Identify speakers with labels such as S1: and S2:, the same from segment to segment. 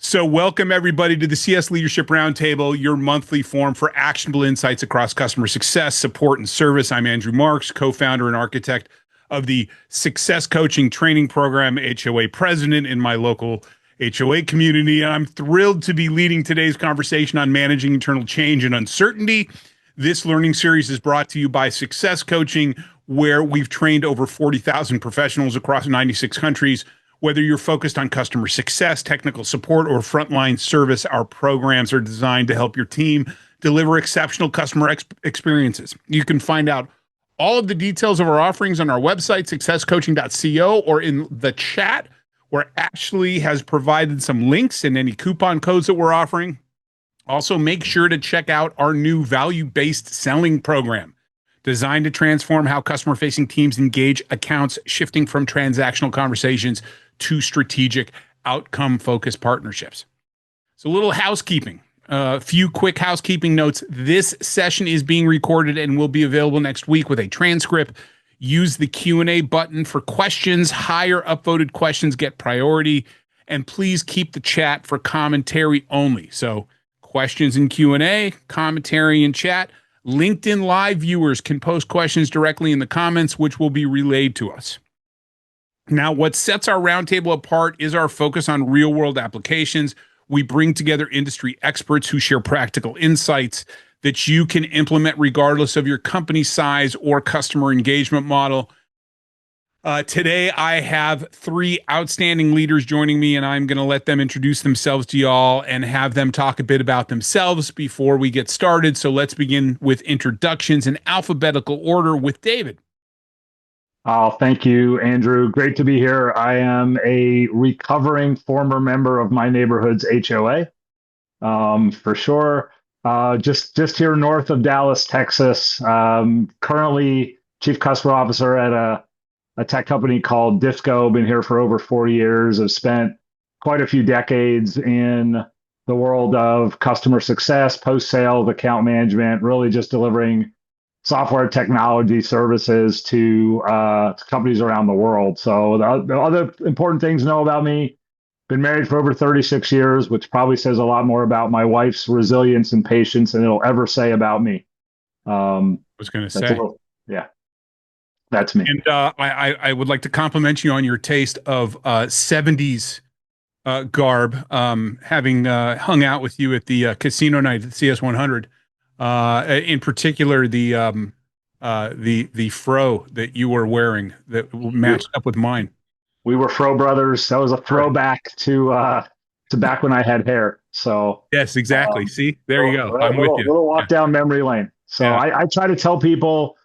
S1: So welcome everybody to the CS Leadership Roundtable, your monthly forum for actionable insights across customer success, support, and service. I'm Andrew Marks, co-founder and architect of the Success Coaching Training Program, HOA president in my local HOA community. And I'm thrilled to be leading today's conversation on managing internal change and uncertainty. This learning series is brought to you by Success Coaching, where we've trained over 40,000 professionals across 96 countries. Whether you're focused on customer success, technical support, or frontline service, our programs are designed to help your team deliver exceptional customer experiences. You can find out all of the details of our offerings on our website, successcoaching.co, or in the chat, where Ashley has provided some links and any coupon codes that we're offering. Also, make sure to check out our new value-based selling program, designed to transform how customer-facing teams engage accounts, shifting from transactional conversations to strategic outcome-focused partnerships. So a little housekeeping, a few quick housekeeping notes. This session is being recorded and will be available next week with a transcript. Use the Q&A button for questions. Higher upvoted questions get priority. And please keep the chat for commentary only. So questions in Q&A, commentary in chat. LinkedIn Live viewers can post questions directly in the comments, which will be relayed to us. Now, what sets our roundtable apart is our focus on real-world applications. We bring together industry experts who share practical insights that you can implement regardless of your company size or customer engagement model. Today, I have three outstanding leaders joining me, and I'm going to let them introduce themselves to y'all and have them talk a bit about themselves before we get started. So let's begin with introductions in alphabetical order with David.
S2: Oh, thank you, Andrew. Great to be here. I am a recovering former member of my neighborhood's HOA, for sure. Just here north of Dallas, Texas. Currently chief customer officer at a tech company called Disco. Been here for over 4 years. I've spent quite a few decades in the world of customer success, post-sale, account management, really just delivering software technology services to companies around the world. So the other important things to know about me: been married for over 36 years, which probably says a lot more about my wife's resilience and patience than it'll ever say about me.
S1: I was going to say,
S2: yeah, that's me.
S1: And I would like to compliment you on your taste of 70s garb, having hung out with you at the casino night at CS 100. In particular, the fro that you were wearing that matched up with mine.
S2: We were fro brothers. That was a throwback to back when I had hair. So
S1: yes, exactly. See, there you go. I'm with you.
S2: Little walk down memory lane. So I try to tell people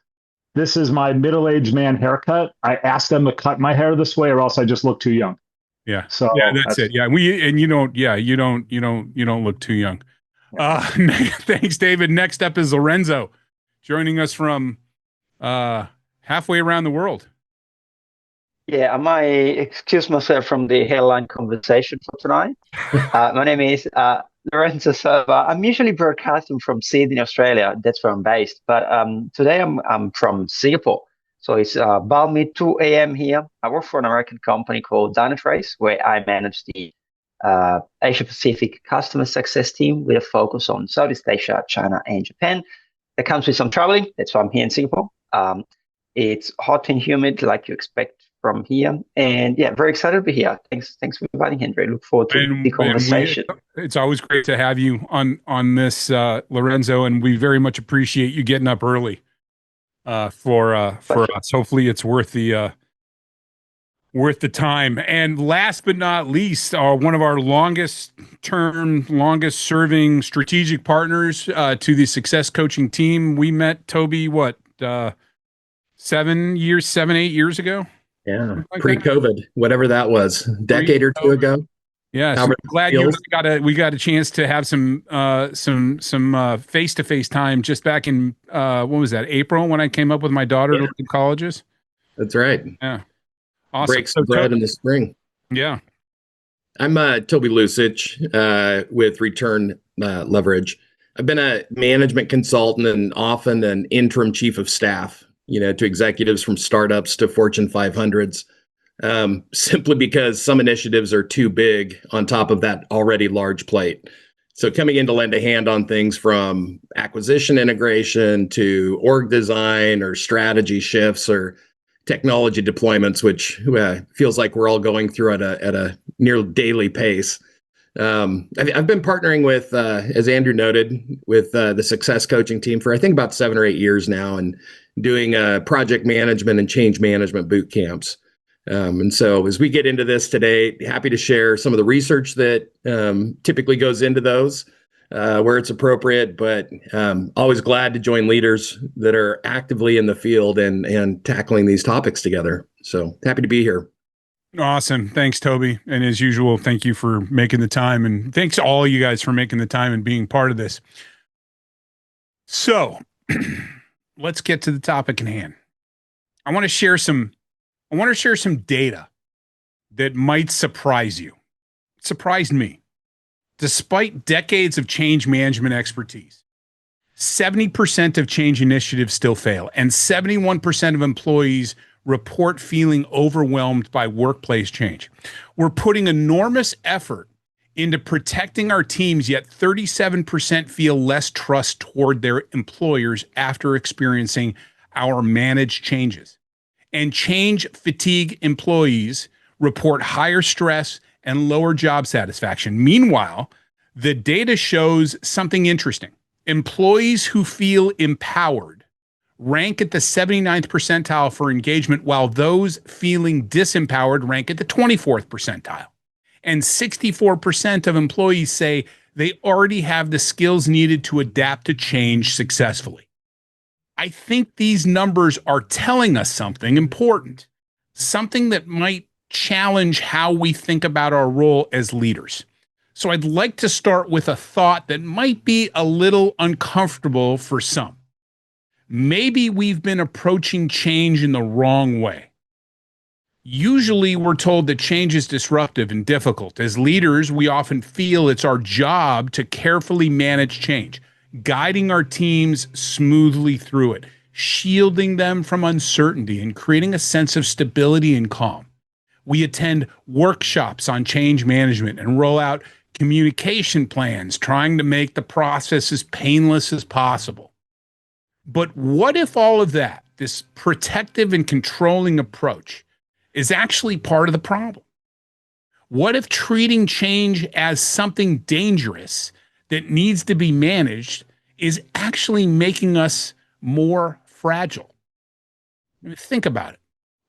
S2: this is my middle-aged man haircut. I ask them to cut my hair this way, or else I just look too young.
S1: Yeah.
S2: So
S1: yeah, that's it. Yeah, you don't look too young. Thanks, David. Next up is Lorenzo, joining us from halfway around the world.
S3: Yeah, I might excuse myself from the headline conversation for tonight. My name is Lorenzo Serva. I'm usually broadcasting from Sydney, Australia. That's where I'm based. But today I'm from Singapore. So it's about 2 a.m. here. I work for an American company called Dynatrace, where I manage the Asia Pacific customer success team with a focus on Southeast Asia, China, and Japan. That comes with some traveling. That's why I'm here in Singapore. It's hot and humid, like you expect from here. And yeah, very excited to be here. Thanks for inviting, Henry. Look forward to the conversation.
S1: It's always great to have you on this, Lorenzo, and we very much appreciate you getting up early for us. Hopefully, it's worth the time. And last but not least, one of our longest serving strategic partners to the Success Coaching team. We met Toby, 8 years ago?
S4: Yeah, pre-COVID, whatever that was, decade or two ago.
S1: Yeah, so glad we got a chance to have some face-to-face time just back in what was that, April, when I came up with my daughter to look at colleges.
S4: That's right.
S1: Yeah. Awesome.
S4: Breaks the bread in the spring.
S1: Yeah.
S4: I'm Toby Lucich with Return Leverage. I've been a management consultant and often an interim chief of staff, to executives from startups to Fortune 500s. simply because some initiatives are too big on top of that already large plate. So coming in to lend a hand on things from acquisition integration to org design or strategy shifts or technology deployments, which feels like we're all going through at a near daily pace. I've been partnering with, as Andrew noted, with the success coaching team for I think about 7 or 8 years now, and doing project management and change management boot camps. And so as we get into this today, happy to share some of the research that typically goes into those where it's appropriate, but always glad to join leaders that are actively in the field and tackling these topics together. So happy to be here.
S1: Awesome. Thanks, Toby. And as usual, thank you for making the time. And thanks to all you guys for making the time and being part of this. So let's get to the topic in hand. I want to share some data that might surprise you. It surprised me. Despite decades of change management expertise, 70% of change initiatives still fail, and 71% of employees report feeling overwhelmed by workplace change. We're putting enormous effort into protecting our teams, yet 37% feel less trust toward their employers after experiencing our managed changes. And change fatigue employees report higher stress and lower job satisfaction. Meanwhile, the data shows something interesting. Employees who feel empowered rank at the 79th percentile for engagement, while those feeling disempowered rank at the 24th percentile. And 64% of employees say they already have the skills needed to adapt to change successfully. I think these numbers are telling us something important, something that might challenge how we think about our role as leaders. So I'd like to start with a thought that might be a little uncomfortable for some. Maybe we've been approaching change in the wrong way. Usually we're told that change is disruptive and difficult. As leaders, we often feel it's our job to carefully manage change, guiding our teams smoothly through it, shielding them from uncertainty, and creating a sense of stability and calm. We attend workshops on change management and roll out communication plans, trying to make the process as painless as possible. But what if all of that, this protective and controlling approach, is actually part of the problem? What if treating change as something dangerous that needs to be managed is actually making us more fragile? I mean, think about it.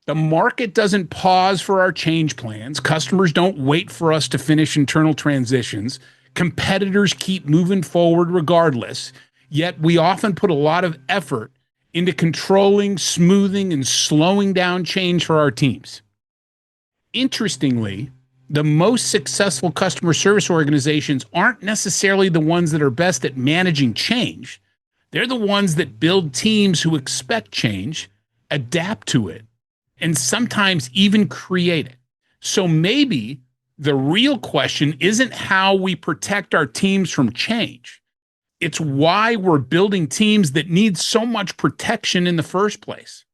S1: The market doesn't pause for our change plans. Customers don't wait for us to finish internal transitions. Competitors keep moving forward regardless. Yet we often put a lot of effort into controlling, smoothing, and slowing down change for our teams. Interestingly, the most successful customer service organizations aren't necessarily the ones that are best at managing change. They're the ones that build teams who expect change, adapt to it, and sometimes even create it. So maybe the real question isn't how we protect our teams from change. It's why we're building teams that need so much protection in the first place.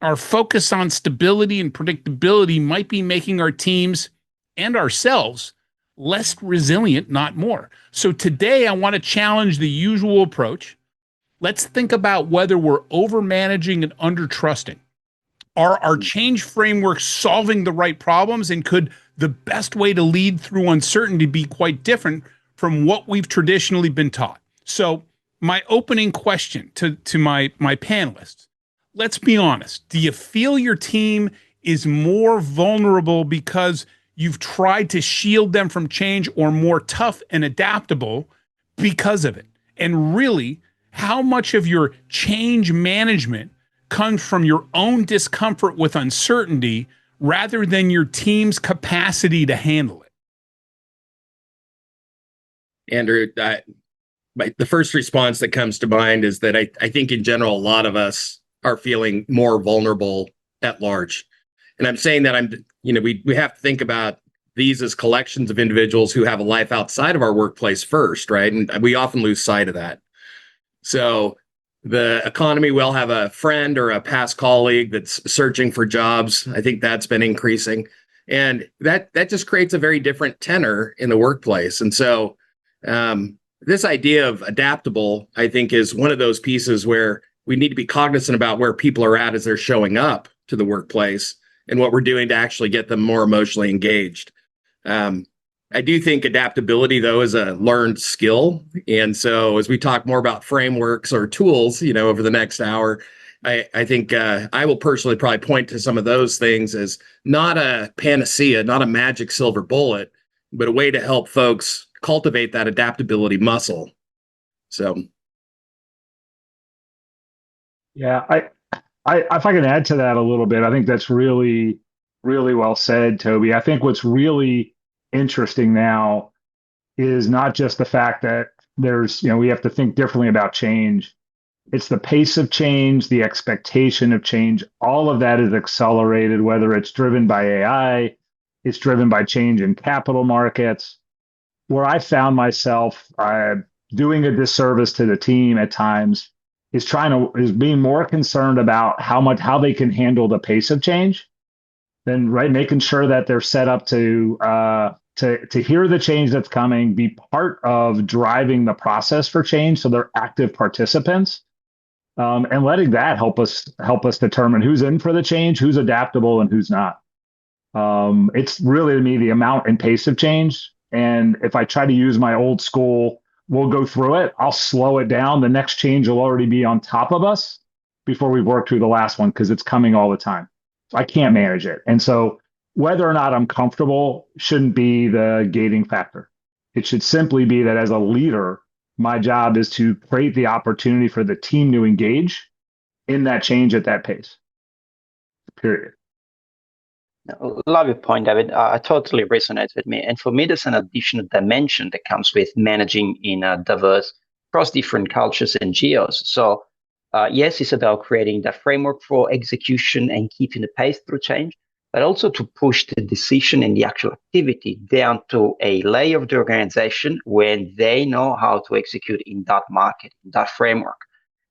S1: Our focus on stability and predictability might be making our teams and ourselves less resilient, not more. So today I want to challenge the usual approach. Let's think about whether we're over-managing and under-trusting. Are our change frameworks solving the right problems, and could the best way to lead through uncertainty be quite different from what we've traditionally been taught? So my opening question to my panelists, let's be honest. Do you feel your team is more vulnerable because you've tried to shield them from change, or more tough and adaptable because of it? And really, how much of your change management comes from your own discomfort with uncertainty rather than your team's capacity to handle it?
S4: Andrew, the first response that comes to mind is that I think in general, a lot of us are feeling more vulnerable at large. And I'm saying that we have to think about these as collections of individuals who have a life outside of our workplace first, right? And we often lose sight of that. So the economy. We'll have a friend or a past colleague that's searching for jobs. I think that's been increasing. And that just creates a very different tenor in the workplace. And so this idea of adaptable, I think, is one of those pieces where we need to be cognizant about where people are at as they're showing up to the workplace and what we're doing to actually get them more emotionally engaged. I do think adaptability, though, is a learned skill. And so as we talk more about frameworks or tools, over the next hour, I think I will personally probably point to some of those things as not a panacea, not a magic silver bullet, but a way to help folks cultivate that adaptability muscle. So.
S2: Yeah, if I can add to that a little bit, I think that's really, really well said, Toby. I think what's really interesting now is not just the fact that we have to think differently about change. It's the pace of change, the expectation of change. All of that is accelerated, whether it's driven by AI, it's driven by change in capital markets. Where I found myself doing a disservice to the team at times is being more concerned about how they can handle the pace of change than making sure that they're set up to hear the change that's coming, be part of driving the process for change, so they're active participants, and letting that help us determine who's in for the change, who's adaptable, and who's not. It's really, to me, the amount and pace of change. And if I try to use my old school, we'll go through it, I'll slow it down. The next change will already be on top of us before we've worked through the last one, because it's coming all the time. I can't manage it. And so whether or not I'm comfortable shouldn't be the gating factor. It should simply be that as a leader, my job is to create the opportunity for the team to engage in that change at that pace. Period.
S3: Love your point, David. I totally resonate with me. And for me, there's an additional dimension that comes with managing in a diverse, across different cultures and geos. So yes, it's about creating the framework for execution and keeping the pace through change, but also to push the decision and the actual activity down to a layer of the organization where they know how to execute in that market, in that framework.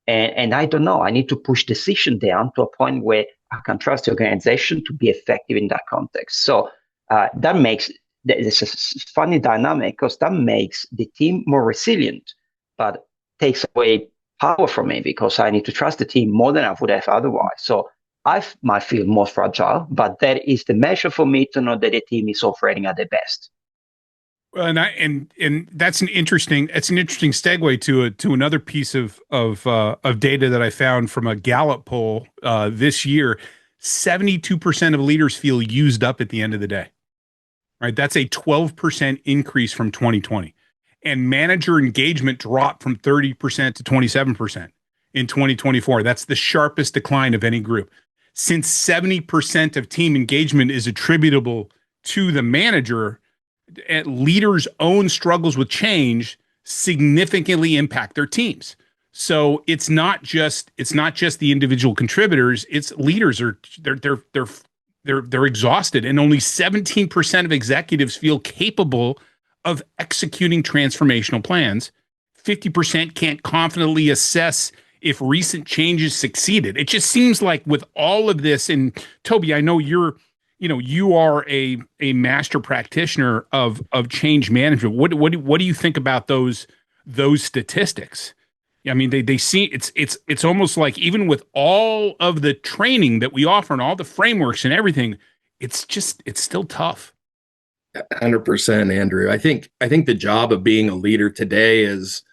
S3: And I don't know, I need to push decision down to a point where I can trust the organization to be effective in that context. So that makes, this is a funny dynamic, because that makes the team more resilient, but takes away power from me, because I need to trust the team more than I would have otherwise. So I might feel more fragile, but that is the measure for me to know that the team is operating at their best.
S1: Well, and that's an interesting segue to another piece of data that I found from a Gallup poll this year. 72% of leaders feel used up at the end of the day. Right, that's a 12% increase from 2020, and manager engagement dropped from 30% to 27% in 2024. That's the sharpest decline of any group. Since 70% of team engagement is attributable to the manager, leaders' own struggles with change significantly impact their teams. So it's not just the individual contributors. It's leaders they're exhausted, and only 17% of executives feel capable of executing transformational plans. 50% can't confidently assess if recent changes succeeded. It just seems like with all of this, and Toby, I know you are a master practitioner of change management. What do you think about those statistics? I mean, they see it's almost like, even with all of the training that we offer and all the frameworks and everything, it's still tough.
S4: 100%, Andrew. I think the job of being a leader today is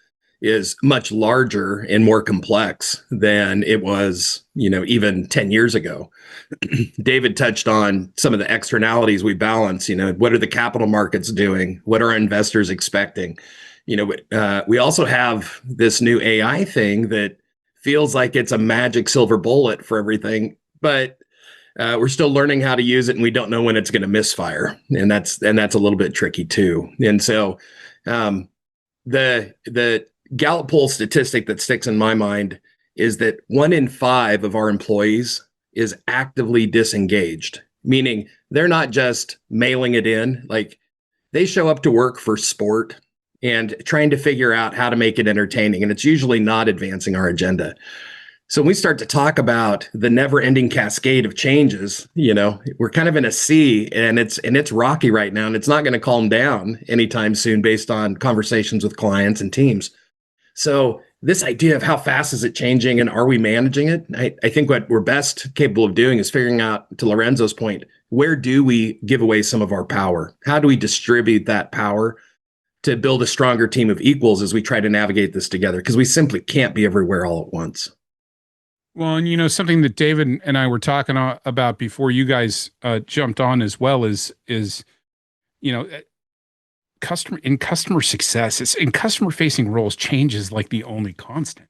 S4: much larger and more complex than it was, even 10 years ago. David touched on some of the externalities we balance. What are the capital markets doing? What are our investors expecting? We also have this new AI thing that feels like it's a magic silver bullet for everything, but we're still learning how to use it, and we don't know when it's going to misfire, and that's a little bit tricky too. And so, the Gallup poll statistic that sticks in my mind is that 1 in 5 of our employees is actively disengaged, meaning they're not just mailing it in. Like, they show up to work for sport. and trying to figure out how to make it entertaining. And it's usually not advancing our agenda. So when we start to talk about the never-ending cascade of changes, we're kind of in a sea, and it's rocky right now, and it's not going to calm down anytime soon based on conversations with clients and teams. So this idea of how fast is it changing and are we managing it? I think what we're best capable of doing is figuring out, to Lorenzo's point, where do we give away some of our power? How do we distribute that power to build a stronger team of equals as we try to navigate this together? Because we simply can't be everywhere all at once.
S1: Well, and something that David and I were talking about before you guys jumped on as well is customer success. It's in customer facing roles, change is like the only constant.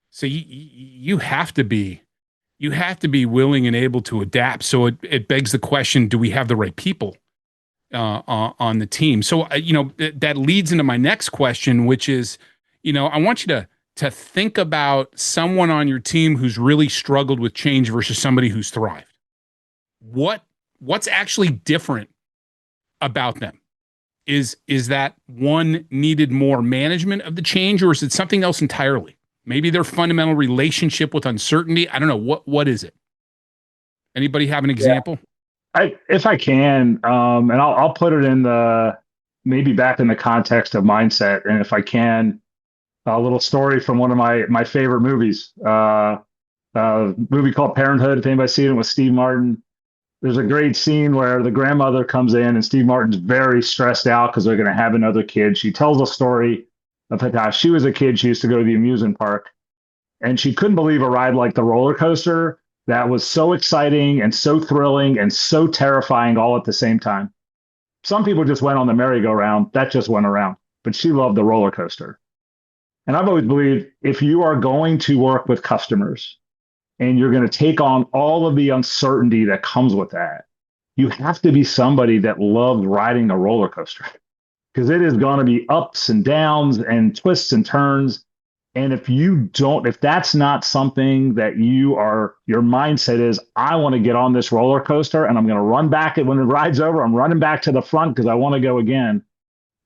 S1: So you have to be willing and able to adapt. So it begs the question: do we have the right people on the team? So that leads into my next question, which is, I want you to think about someone on your team who's really struggled with change versus somebody who's thrived. What's actually different about them? Is that one needed more management of the change, or is it something else entirely? Maybe their fundamental relationship with uncertainty. I don't know. What is it? Anybody have an example?
S2: If I can, and I'll put it in maybe back in the context of mindset. And if I can, a little story from one of my favorite movies, a movie called Parenthood. If anybody's seen it, with Steve Martin. There's a great scene where the grandmother comes in and Steve Martin's very stressed out because they're going to have another kid. She tells a story of how she was a kid. She used to go to the amusement park, and she couldn't believe a ride like the roller coaster that was so exciting and so thrilling and so terrifying all at the same time. Some people just went on the merry-go-round. That just went around. But she loved the roller coaster. And I've always believed if you are going to work with customers and you're going to take on all of the uncertainty that comes with that, you have to be somebody that loves riding a roller coaster, because it is going to be ups and downs and twists and turns. And if that's not something that your mindset is, I want to get on this roller coaster and I'm going to run back when the ride's over, I'm running back to the front because I want to go again.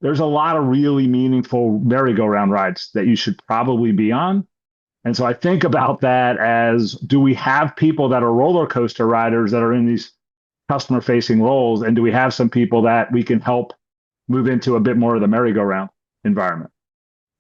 S2: There's a lot of really meaningful merry-go-round rides that you should probably be on. And so I think about that as, do we have people that are roller coaster riders that are in these customer facing roles? And do we have some people that we can help move into a bit more of the merry-go-round environment?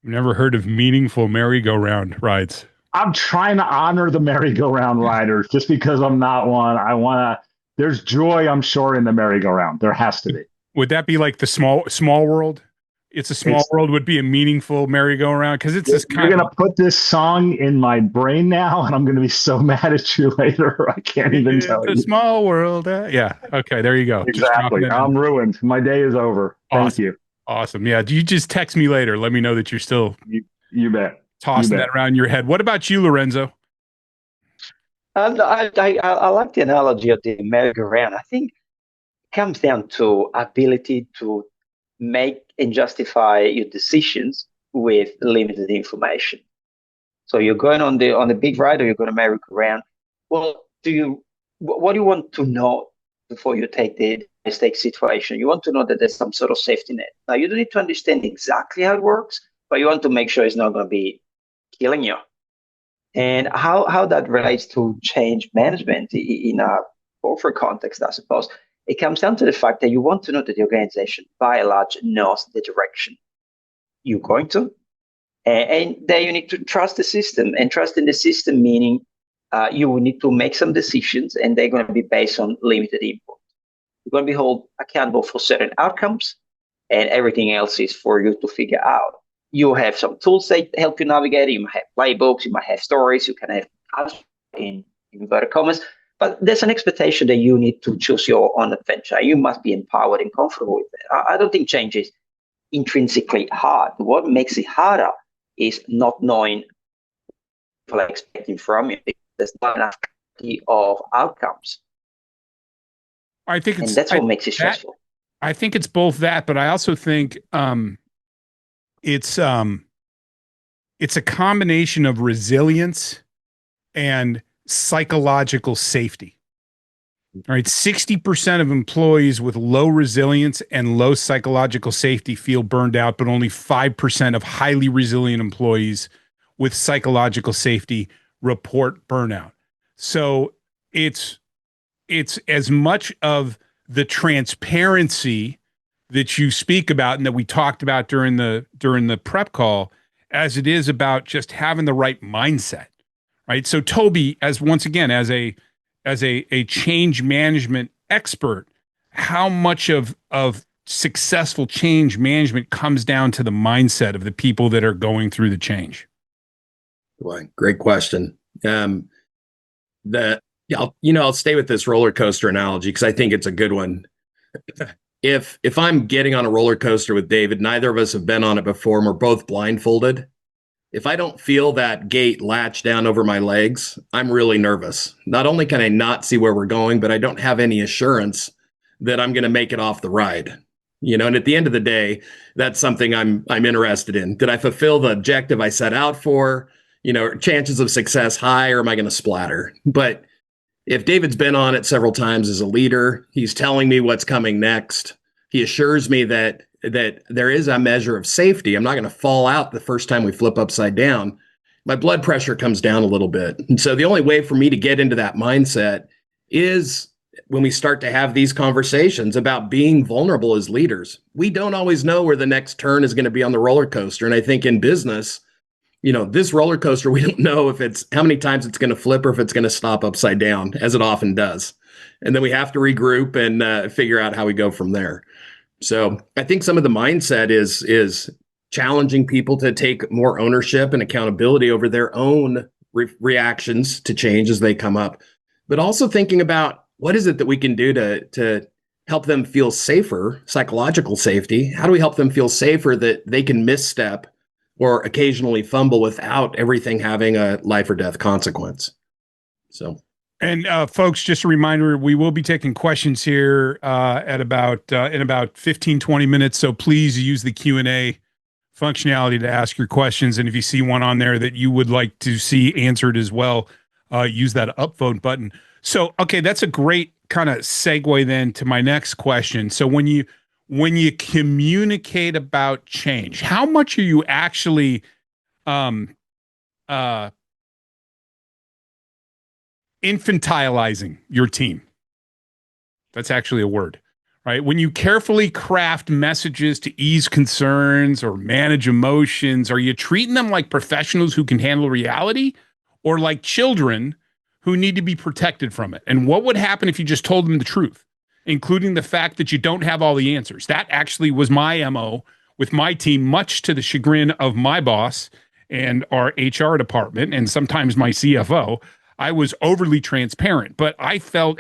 S1: I've never heard of meaningful merry-go-round rides.
S2: I'm trying to honor the merry-go-round riders just because I'm not one. There's joy, I'm sure, in the merry-go-round. There has to be.
S1: Would that be like the small world? It's a small world would be a meaningful merry-go-round, because it's this kind.
S2: You're going to put this song in my brain now, and I'm going to be so mad at you later. I can't even tell you.
S1: The small world. Yeah. Okay. There you go.
S2: Exactly. I'm ruined. My day is over.
S1: Awesome.
S2: Thank you.
S1: Awesome. Yeah. You just text me later. Let me know that you're still.
S2: You bet.
S1: Tossing that around your head. What about you, Lorenzo?
S3: I like the analogy of the merry-go-round. I think it comes down to ability to make and justify your decisions with limited information. So you're going on the big ride, or you're going to merry-go-round. Well, what do you want to know before you take the stake situation? You want to know that there's some sort of safety net. Now, you don't need to understand exactly how it works, but you want to make sure it's not going to be killing you. And how that relates to change management in a corporate context, I suppose, it comes down to the fact that you want to know that the organization, by and large, knows the direction you're going to. And then you need to trust the system. And trust in the system meaning you will need to make some decisions, and they're going to be based on limited input. You're going to be held accountable for certain outcomes, and everything else is for you to figure out. You have some tools that help you navigate. You might have playbooks, you might have stories, you can have in inverted commas. But there's an expectation that you need to choose your own adventure. You must be empowered and comfortable with it. I don't think change is intrinsically hard. What makes it harder is not knowing what people are expecting from you. There's not enough of outcomes.
S1: I think
S3: and that's what makes it stressful.
S1: I think it's both that, but I also think it's a combination of resilience and psychological safety. All right, 60% of employees with low resilience and low psychological safety feel burned out, but only 5% of highly resilient employees with psychological safety report burnout. So it's as much of the transparency that you speak about and that we talked about during the prep call as it is about just having the right mindset, right? So Toby, as a change management expert, how much of successful change management comes down to the mindset of the people that are going through the change?
S4: Boy, great question. I'll stay with this roller coaster analogy because I think it's a good one. If I'm getting on a roller coaster with David, neither of us have been on it before, and we're both blindfolded. If I don't feel that gate latch down over my legs, I'm really nervous. Not only can I not see where we're going, but I don't have any assurance that I'm going to make it off the ride. And at the end of the day, that's something I'm interested in. Did I fulfill the objective I set out for? Chances of success high, or am I going to splatter? But if David's been on it several times as a leader, he's telling me what's coming next. He assures me that there is a measure of safety. I'm not going to fall out the first time we flip upside down. My blood pressure comes down a little bit. And so the only way for me to get into that mindset is when we start to have these conversations about being vulnerable as leaders. We don't always know where the next turn is going to be on the roller coaster. And I think in business, this roller coaster, we don't know how many times it's going to flip or if it's going to stop upside down, as it often does. And then we have to regroup and figure out how we go from there. So I think some of the mindset is challenging people to take more ownership and accountability over their own reactions to change as they come up, but also thinking about what is it that we can do to help them feel safer, psychological safety. How do we help them feel safer that they can misstep or occasionally fumble without everything having a life or death consequence? So.
S1: And folks, just a reminder, we will be taking questions here in about 15, 20 minutes. So please use the Q&A functionality to ask your questions. And if you see one on there that you would like to see answered as well, use that upvote button. So, okay, that's a great kind of segue then to my next question. So when you communicate about change, how much are you actually infantilizing your team? That's actually a word, right? When you carefully craft messages to ease concerns or manage emotions, are you treating them like professionals who can handle reality or like children who need to be protected from it? And what would happen if you just told them the truth, including the fact that you don't have all the answers? That actually was my MO with my team, much to the chagrin of my boss and our HR department, and sometimes my CFO. I was overly transparent, but I felt,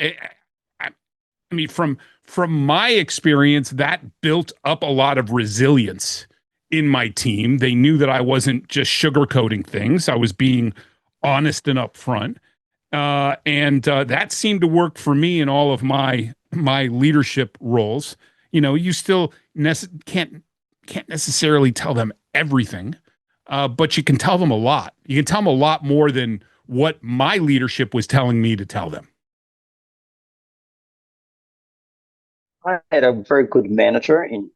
S1: from my experience, that built up a lot of resilience in my team. They knew that I wasn't just sugarcoating things. I was being honest and upfront. And that seemed to work for me in all of my leadership roles. You still can't necessarily tell them everything, but you can tell them a lot. You can tell them a lot more than what my leadership was telling me to tell them.
S3: I had a very good manager in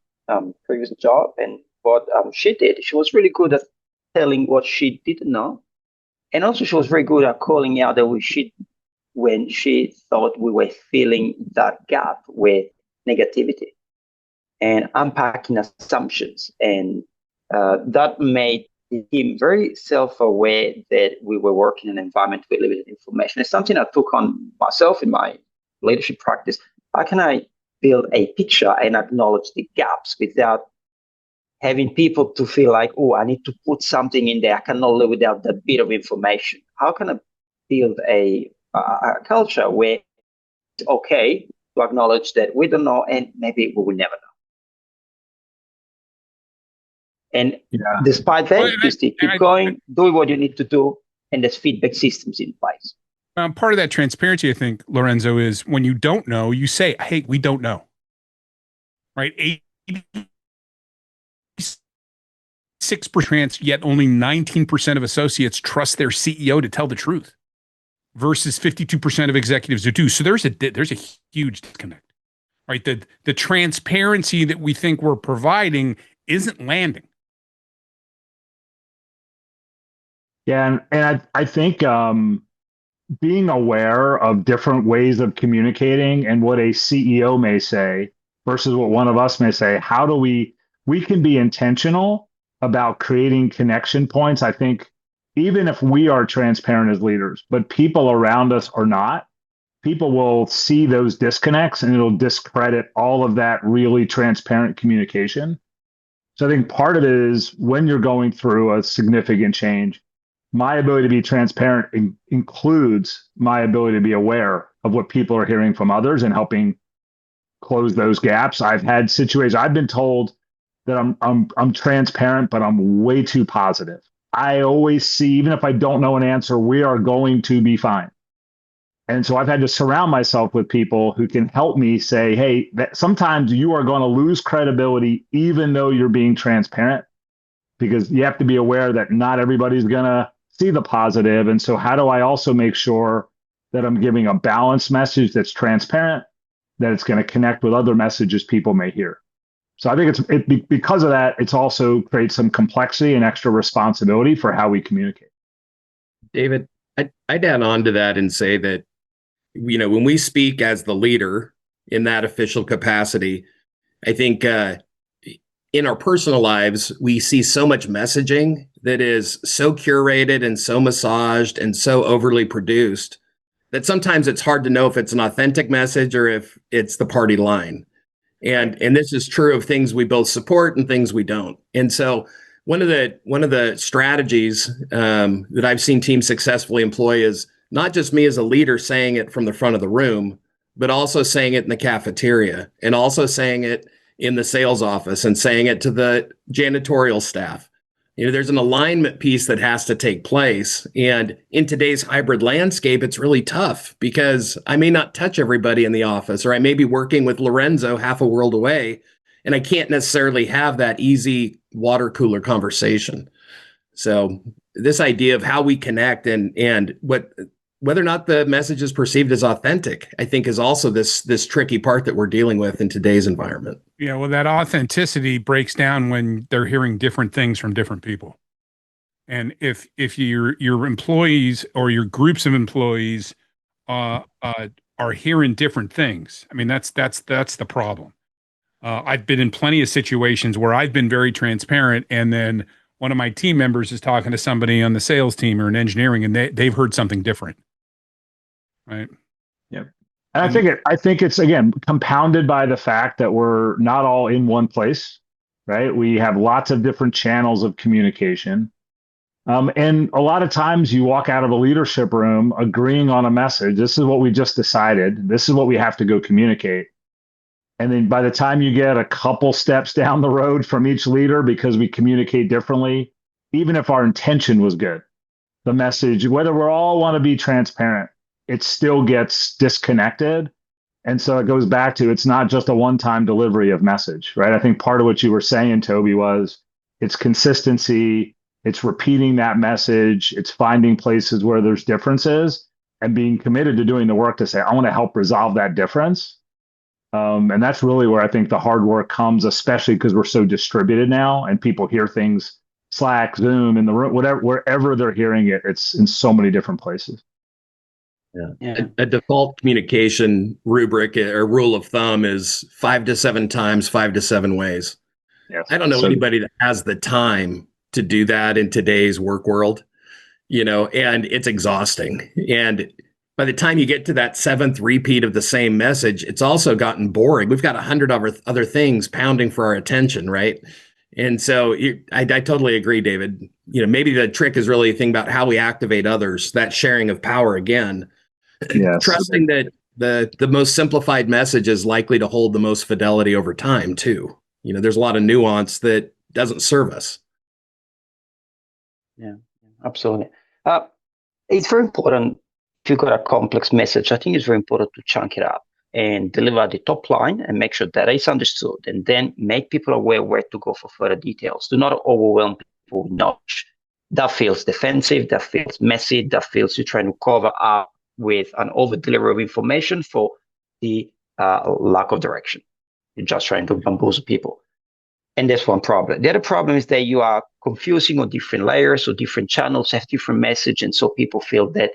S3: previous job, and what she did, she was really good at telling what she didn't know, and also she was very good at calling out that when she thought we were filling that gap with negativity and unpacking assumptions, and that made him very self-aware that we were working in an environment with limited information. It's something I took on myself in my leadership practice. How can I build a picture and acknowledge the gaps without having people to feel like, oh, I need to put something in there. I cannot live without that bit of information. How can I build a culture where it's okay to acknowledge that we don't know and maybe we will never know? And despite that, you still keep going, doing what you need to do, and there's feedback systems in place.
S1: Part of that transparency, I think, Lorenzo, is when you don't know, you say, hey, we don't know. Right? 86%, yet only 19% of associates trust their CEO to tell the truth. versus 52% of executives who do. So there's a huge disconnect, right? The transparency that we think we're providing isn't landing.
S2: Yeah, and I think being aware of different ways of communicating and what a CEO may say versus what one of us may say, how do we can be intentional about creating connection points. I think even if we are transparent as leaders, but people around us are not, people will see those disconnects and it'll discredit all of that really transparent communication. So I think part of it is when you're going through a significant change, my ability to be transparent includes my ability to be aware of what people are hearing from others and helping close those gaps. I've had situations, I've been told that I'm transparent, but I'm way too positive. I always see, even if I don't know an answer, we are going to be fine. And so I've had to surround myself with people who can help me say, hey, that sometimes you are going to lose credibility, even though you're being transparent, because you have to be aware that not everybody's going to see the positive. And so how do I also make sure that I'm giving a balanced message that's transparent, that it's going to connect with other messages people may hear? So I think because of that, it's also creates some complexity and extra responsibility for how we communicate.
S4: David, I'd add on to that and say that, when we speak as the leader in that official capacity, I think in our personal lives, we see so much messaging that is so curated and so massaged and so overly produced that sometimes it's hard to know if it's an authentic message or if it's the party line. And this is true of things we both support and things we don't. And so one of the strategies that I've seen teams successfully employ is not just me as a leader saying it from the front of the room, but also saying it in the cafeteria and also saying it in the sales office and saying it to the janitorial staff. There's an alignment piece that has to take place. And in today's hybrid landscape, it's really tough because I may not touch everybody in the office, or I may be working with Lorenzo half a world away, and I can't necessarily have that easy water cooler conversation. So this idea of how we connect and whether or not the message is perceived as authentic, I think is also this tricky part that we're dealing with in today's environment.
S1: Yeah, well, that authenticity breaks down when they're hearing different things from different people. And if your employees or your groups of employees are hearing different things, I mean, that's the problem. I've been in plenty of situations where I've been very transparent, and then one of my team members is talking to somebody on the sales team or in engineering, and they've heard something different. Right.
S2: Yep. And I think it's again compounded by the fact that we're not all in one place, right? We have lots of different channels of communication. And a lot of times you walk out of a leadership room agreeing on a message. This is what we just decided. This is what we have to go communicate. And then by the time you get a couple steps down the road from each leader, because we communicate differently, even if our intention was good, the message, whether we all want to be transparent, it still gets disconnected. And so it goes back to, it's not just a one-time delivery of message, right? I think part of what you were saying, Toby, was it's consistency, it's repeating that message, it's finding places where there's differences and being committed to doing the work to say, I want to help resolve that difference. And that's really where I think the hard work comes, especially because we're so distributed now and people hear things, Slack, Zoom, in the room, wherever they're hearing it, it's in so many different places.
S4: Yeah. A default communication rubric or rule of thumb is 5 to 7 times, 5 to 7 ways.
S2: Yes.
S4: I don't know anybody that has the time to do that in today's work world, and it's exhausting. And by the time you get to that 7th repeat of the same message, it's also gotten boring. We've got 100 other things pounding for our attention, right? And so I totally agree, David. Maybe the trick is really a thing about how we activate others, that sharing of power again. Yes. Trusting that the most simplified message is likely to hold the most fidelity over time, too. There's a lot of nuance that doesn't serve us.
S3: Yeah, absolutely. It's very important. If you've got a complex message, I think it's very important to chunk it up and deliver the top line and make sure that it's understood, and then make people aware where to go for further details. Do not overwhelm people with knowledge. That feels defensive, that feels messy, that feels you're trying to cover up with an over delivery of information for the lack of direction. You're just trying to bamboozle people. And that's one problem. The other problem is that you are confusing on different layers or different channels, have different message. And so people feel that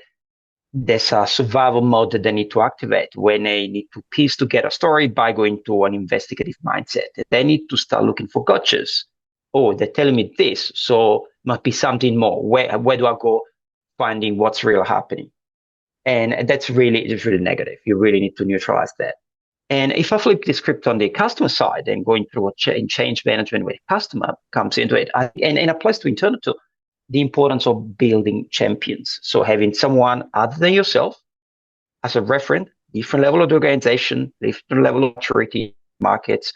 S3: there's a survival mode that they need to activate when they need to piece together a story by going to an investigative mindset. They need to start looking for gotchas. Oh, they're telling me this, so must be something more. Where do I go finding what's real happening? And that's really negative. You really need to neutralize that. And if I flip the script on the customer side and going through change management where the customer comes into it, and applies to internal too, the importance of building champions. So having someone other than yourself as a referent, different level of the organization, different level of maturity markets,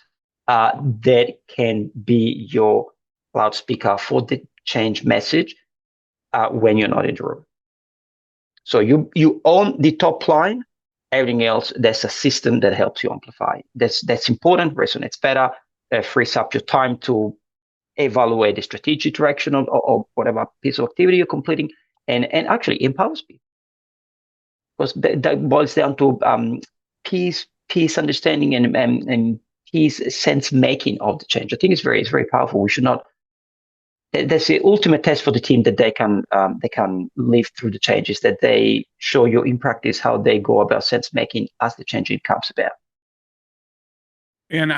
S3: that can be your loudspeaker for the change message when you're not in the room. So you own the top line. Everything else, there's a system that helps you amplify. That's important, resonates better, frees up your time to evaluate the strategic direction of whatever piece of activity you're completing, and actually empowers people. Because that boils down to peace understanding and peace sense making of the change. I think it's very powerful. We should not. That's the ultimate test for the team that they can live through the changes, that they show you in practice how they go about sense making as the change comes about.
S1: And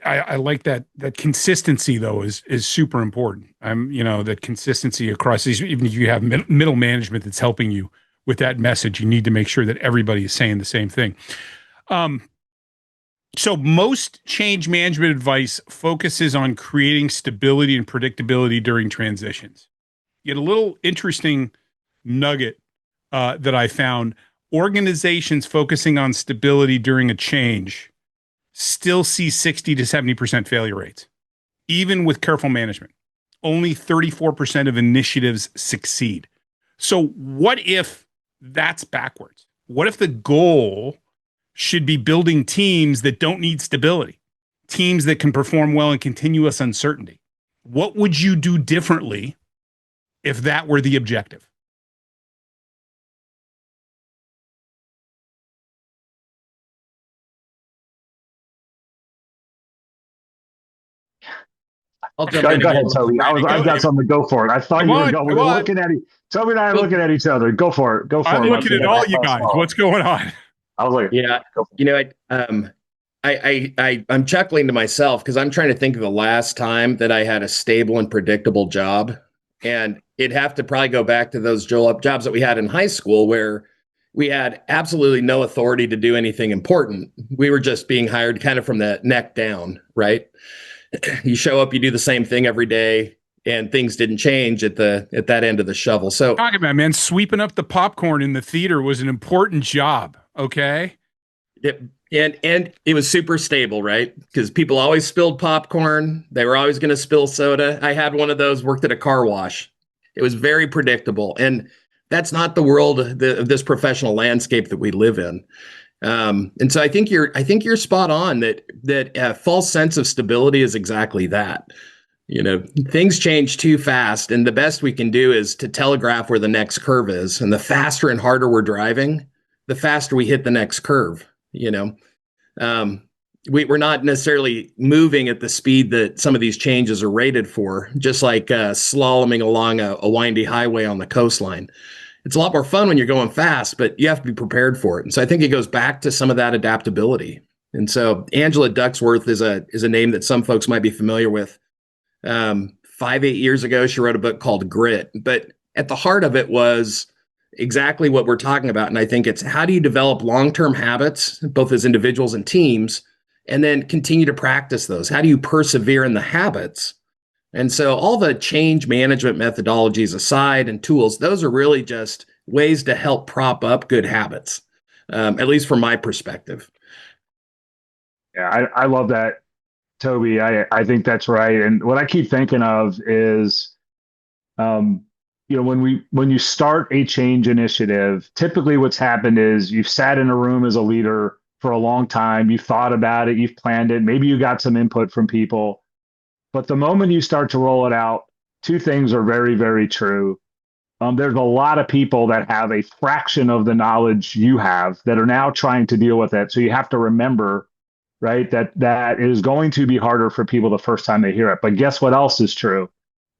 S1: I like that consistency though is super important. That consistency across these, even if you have middle management that's helping you with that message, you need to make sure that everybody is saying the same thing. So most change management advice focuses on creating stability and predictability during transitions. Yet a little interesting nugget that I found: organizations focusing on stability during a change still see 60 to 70% failure rates. Even with careful management, only 34% of initiatives succeed. So what if that's backwards? What if the goal should be building teams that don't need stability, teams that can perform well in continuous uncertainty? What would you do differently if that were the objective?
S4: I'll jump in.
S2: Go ahead, Toby. I've got something to go for it. I thought you were going. We were looking at Toby and I are looking at each other. Go for it.
S1: I'm looking at all you guys. What's going on?
S2: I was like,
S4: yeah, I'm chuckling to myself because I'm trying to think of the last time that I had a stable and predictable job, and it'd have to probably go back to those jobs that we had in high school where we had absolutely no authority to do anything important. We were just being hired kind of from the neck down, right? You show up, you do the same thing every day, and things didn't change at that end of the shovel. So
S1: talking about, man, sweeping up the popcorn in the theater was an important job. Okay.
S4: And it was super stable, right? Because people always spilled popcorn. They were always going to spill soda. I had one of those, worked at a car wash. It was very predictable. And that's not the world of this professional landscape that we live in. And so I think you're spot on that a false sense of stability is exactly that. Things change too fast, and the best we can do is to telegraph where the next curve is. And the faster and harder we're driving, the faster we hit the next curve. We're not necessarily moving at the speed that some of these changes are rated for, just like slaloming along a windy highway on the coastline. It's a lot more fun when you're going fast, but you have to be prepared for it. And so I think it goes back to some of that adaptability. And so Angela Duckworth is a name that some folks might be familiar with. 5-8 years ago, she wrote a book called Grit, but at the heart of it was exactly what we're talking about. And I think it's how do you develop long-term habits, both as individuals and teams, and then continue to practice those? How do you persevere in the habits? And so all the change management methodologies aside and tools, those are really just ways to help prop up good habits, at least from my perspective.
S2: Yeah, I love that, Toby. I think that's right. And what I keep thinking of is, when you start a change initiative, typically what's happened is you've sat in a room as a leader for a long time. You've thought about it. You've planned it. Maybe you got some input from people. But the moment you start to roll it out, two things are very, very true. There's a lot of people that have a fraction of the knowledge you have that are now trying to deal with it. So you have to remember, right, that is going to be harder for people the first time they hear it. But guess what else is true?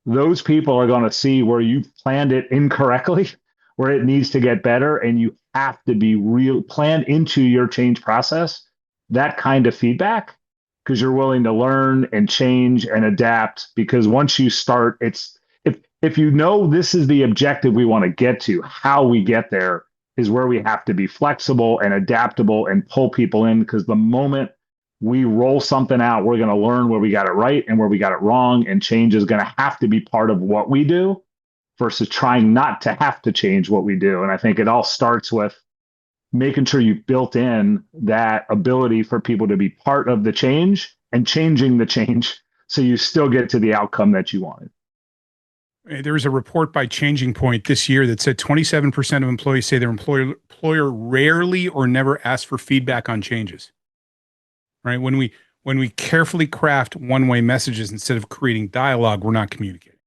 S2: Those people are going to see where you've planned it incorrectly, where it needs to get better, and you have to be real planned into your change process that kind of feedback, because you're willing to learn and change and adapt. Because once you start, it's if you know this is the objective we want to get to, how we get there is where we have to be flexible and adaptable and pull people in, because the moment we roll something out, we're going to learn where we got it right and where we got it wrong, and change is going to have to be part of what we do versus trying not to have to change what we do. And I think it all starts with making sure you've built in that ability for people to be part of the change and changing the change so you still get to the outcome that you wanted.
S1: There was a report by Changing Point this year that said 27% of employees say their employer rarely or never asks for feedback on changes. Right? When we carefully craft one-way messages instead of creating dialogue, we're not communicating.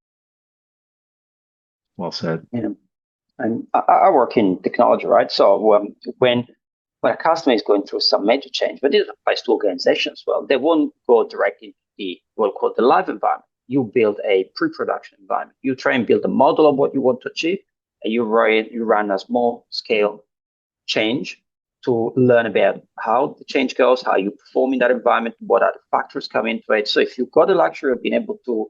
S2: Well said.
S3: Yeah. And I work in technology, right? So when a customer is going through some major change, but it applies to organizations as well, they won't go directly into the what we call the live environment. You build a pre-production environment. You try and build a model of what you want to achieve, and you run a small scale change to learn about how the change goes, how you perform in that environment, what other factors come into it. So if you've got the luxury of being able to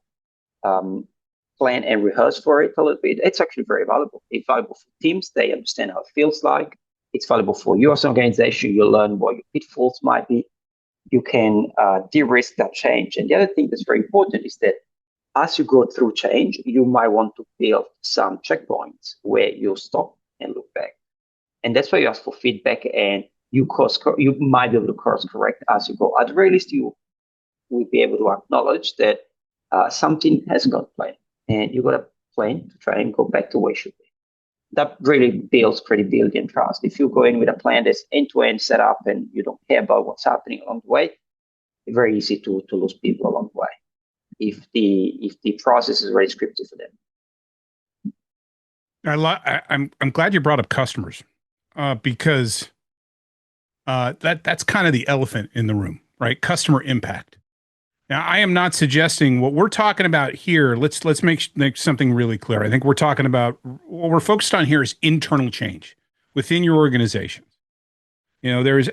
S3: plan and rehearse for it a little bit, it's actually very valuable. It's valuable for teams. They understand how it feels like. It's valuable for you as an organization. You learn what your pitfalls might be. You can de-risk that change. And the other thing that's very important is that as you go through change, you might want to build some checkpoints where you stop and look back. And that's why you ask for feedback, and you might be able to course correct as you go. At the very least, you will be able to acknowledge that something hasn't gone planned, and you've got a plan to try and go back to where it should be. That really builds credibility and trust. If you go in with a plan that's end-to-end set up and you don't care about what's happening along the way, it's very easy to lose people along the way if the process is already scripted for them.
S1: I'm glad you brought up customers because that's kind of the elephant in the room, right? Customer impact. Now, I am not suggesting what we're talking about here. Let's make something really clear. I think we're talking about what we're focused on here is internal change within your organization. You know, there is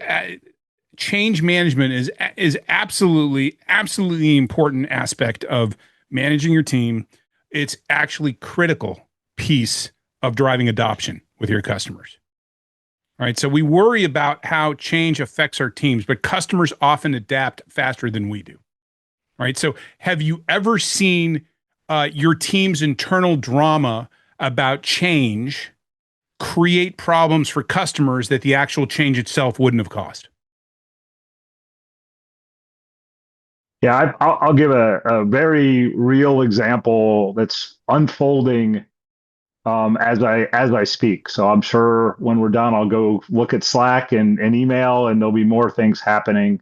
S1: change management is absolutely important aspect of managing your team. It's actually critical piece of driving adoption with your customers. All right. So we worry about how change affects our teams, but customers often adapt faster than we do. Right. So have you ever seen your team's internal drama about change create problems for customers that the actual change itself wouldn't have caused?
S2: Yeah, I'll give a very real example that's unfolding as I speak. So I'm sure when we're done, I'll go look at Slack and email, and there'll be more things happening.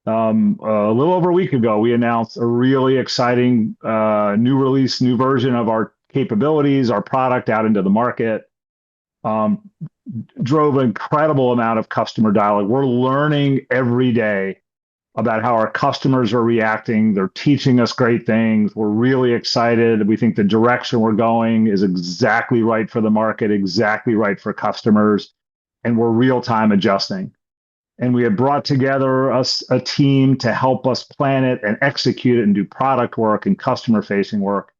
S2: A little over a week ago, we announced a really exciting new release, new version of our capabilities, our product out into the market. Drove an incredible amount of customer dialogue. We're learning every day about how our customers are reacting. They're teaching us great things. We're really excited. We think the direction we're going is exactly right for the market, exactly right for customers, and we're real-time adjusting. And we had brought together a team to help us plan it and execute it and do product work and customer-facing work.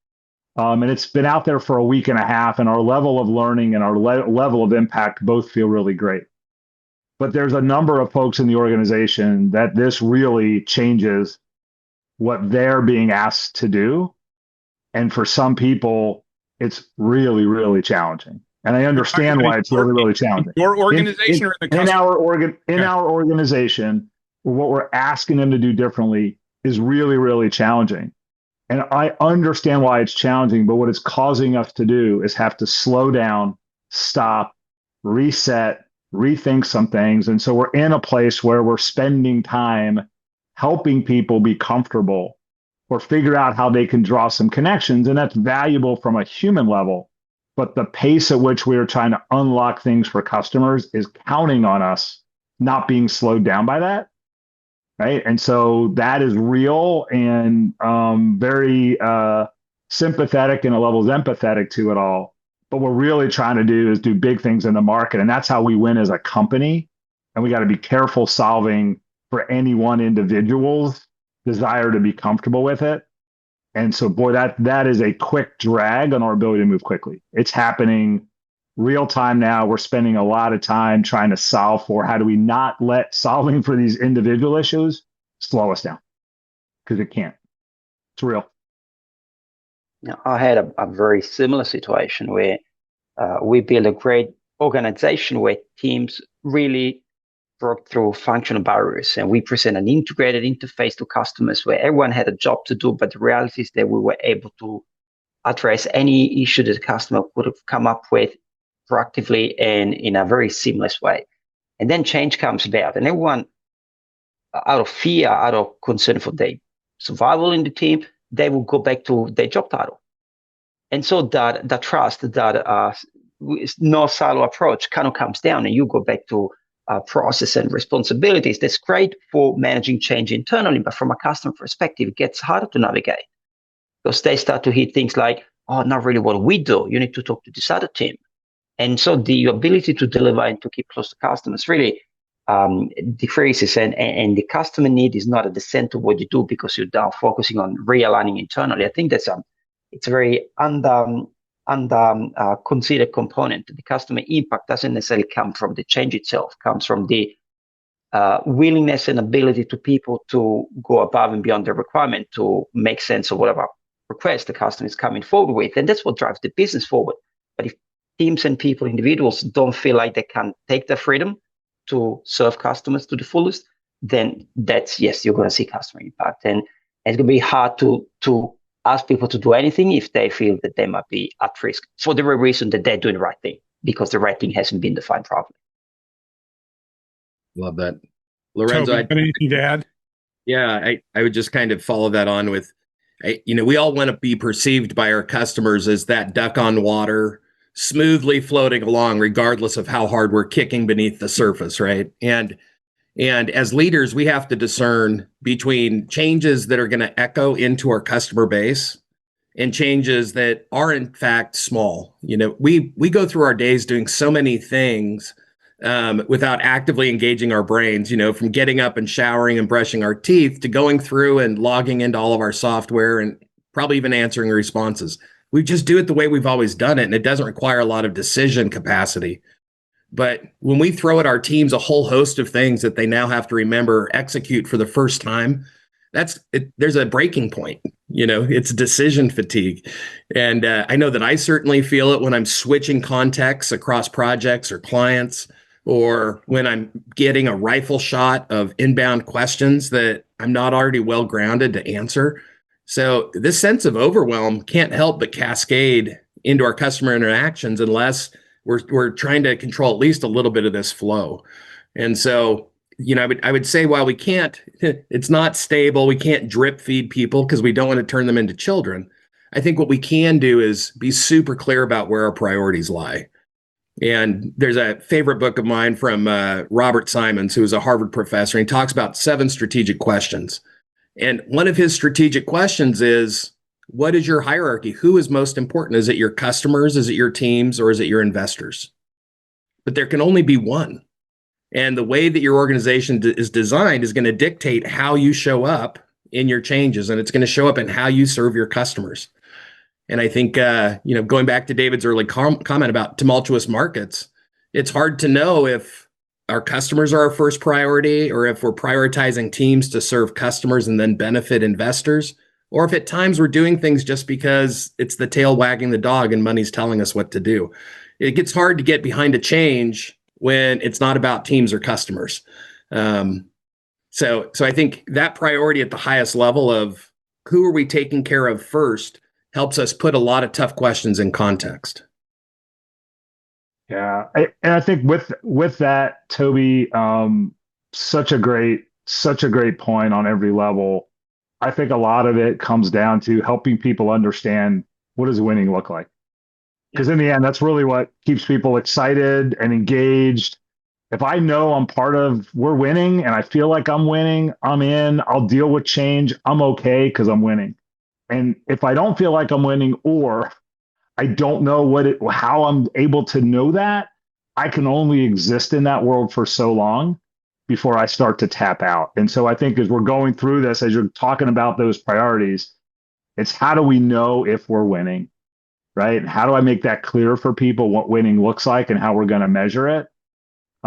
S2: And it's been out there for a week and a half, and our level of learning and our level of impact both feel really great. But there's a number of folks in the organization that this really changes what they're being asked to do. And for some people, it's really, really challenging. And I understand why it's really, really challenging.
S1: Your organization or the customer?
S2: In our organization, what we're asking them to do differently is really, really challenging. And I understand why it's challenging, but what it's causing us to do is have to slow down, stop, reset, rethink some things. And so we're in a place where we're spending time helping people be comfortable or figure out how they can draw some connections. And that's valuable from a human level. but the pace at which we are trying to unlock things for customers is counting on us not being slowed down by that. Right. And so that is real and very sympathetic and a level is empathetic to it all. But what we're really trying to do is do big things in the market. And that's how we win as a company. And we got to be careful solving for any one individual's desire to be comfortable with it. And so, boy, that is a quick drag on our ability to move quickly. It's happening real time now. We're spending a lot of time trying to solve for how do we not let solving for these individual issues slow us down, because it can't. It's real.
S3: Now, I had a very similar situation where we built a great organization where teams really broke through functional barriers, and we present an integrated interface to customers where everyone had a job to do, but the reality is that we were able to address any issue that the customer would have come up with proactively and in a very seamless way. And then change comes about, and everyone, out of fear, out of concern for their survival in the team, they will go back to their job title. And so that trust, that no silo approach kind of comes down, and you go back to process and responsibilities. That's great for managing change internally, but from a customer perspective, it gets harder to navigate because they start to hear things like, oh, not really what we do. You need to talk to this other team. And so the ability to deliver and to keep close to customers really decreases, and the customer need is not at the center of what you do because you're now focusing on realigning internally. I think that's it's a very considered component. The customer impact doesn't necessarily come from the change itself, comes from the willingness and ability to people to go above and beyond the requirement to make sense of whatever request the customer is coming forward with. And that's what drives the business forward. But if teams and people, individuals don't feel like they can take the freedom to serve customers to the fullest, then that's, yes, you're going to see customer impact. And it's going to be hard to ask people to do anything if they feel that they might be at risk for the very reason that they're doing the right thing, because the right thing hasn't been defined properly.
S4: Love that. Lorenzo,
S1: Toby, anything to add?
S4: Yeah, I would just kind of follow that on with, we all want to be perceived by our customers as that duck on water, smoothly floating along, regardless of how hard we're kicking beneath the surface, right? And as leaders, we have to discern between changes that are going to echo into our customer base and changes that are in fact small. We go through our days doing so many things without actively engaging our brains, from getting up and showering and brushing our teeth to going through and logging into all of our software and probably even answering responses. We just do it the way we've always done it, and it doesn't require a lot of decision capacity. But when we throw at our teams a whole host of things that they now have to remember, execute for the first time, there's a breaking point. It's decision fatigue. And I know that I certainly feel it when I'm switching contexts across projects or clients, or when I'm getting a rifle shot of inbound questions that I'm not already well grounded to answer. So this sense of overwhelm can't help but cascade into our customer interactions unless we're trying to control at least a little bit of this flow. And so, I would say while we can't, it's not stable, we can't drip feed people because we don't want to turn them into children. I think what we can do is be super clear about where our priorities lie. And there's a favorite book of mine from Robert Simons, who is a Harvard professor, and he talks about 7 strategic questions. And one of his strategic questions is, what is your hierarchy? Who is most important? Is it your customers? Is it your teams? Or is it your investors? But there can only be one. And the way that your organization is designed is going to dictate how you show up in your changes. And it's going to show up in how you serve your customers. And I think, going back to David's early comment about tumultuous markets, it's hard to know if our customers are our first priority, or if we're prioritizing teams to serve customers and then benefit investors, or if at times we're doing things just because it's the tail wagging the dog and money's telling us what to do. It gets hard to get behind a change when it's not about teams or customers. So I think that priority at the highest level of who are we taking care of first helps us put a lot of tough questions in context.
S2: Yeah, and I think with that, Toby, such a great point on every level. I think a lot of it comes down to helping people understand, what does winning look like? Because in the end, that's really what keeps people excited and engaged. If I know we're winning and I feel like I'm winning, I'm in, I'll deal with change. I'm okay because I'm winning. And if I don't feel like I'm winning, or I don't know how I'm able to know that, I can only exist in that world for so long before I start to tap out. And so I think as we're going through this, as you're talking about those priorities, it's how do we know if we're winning, right? How do I make that clear for people what winning looks like and how we're going to measure it?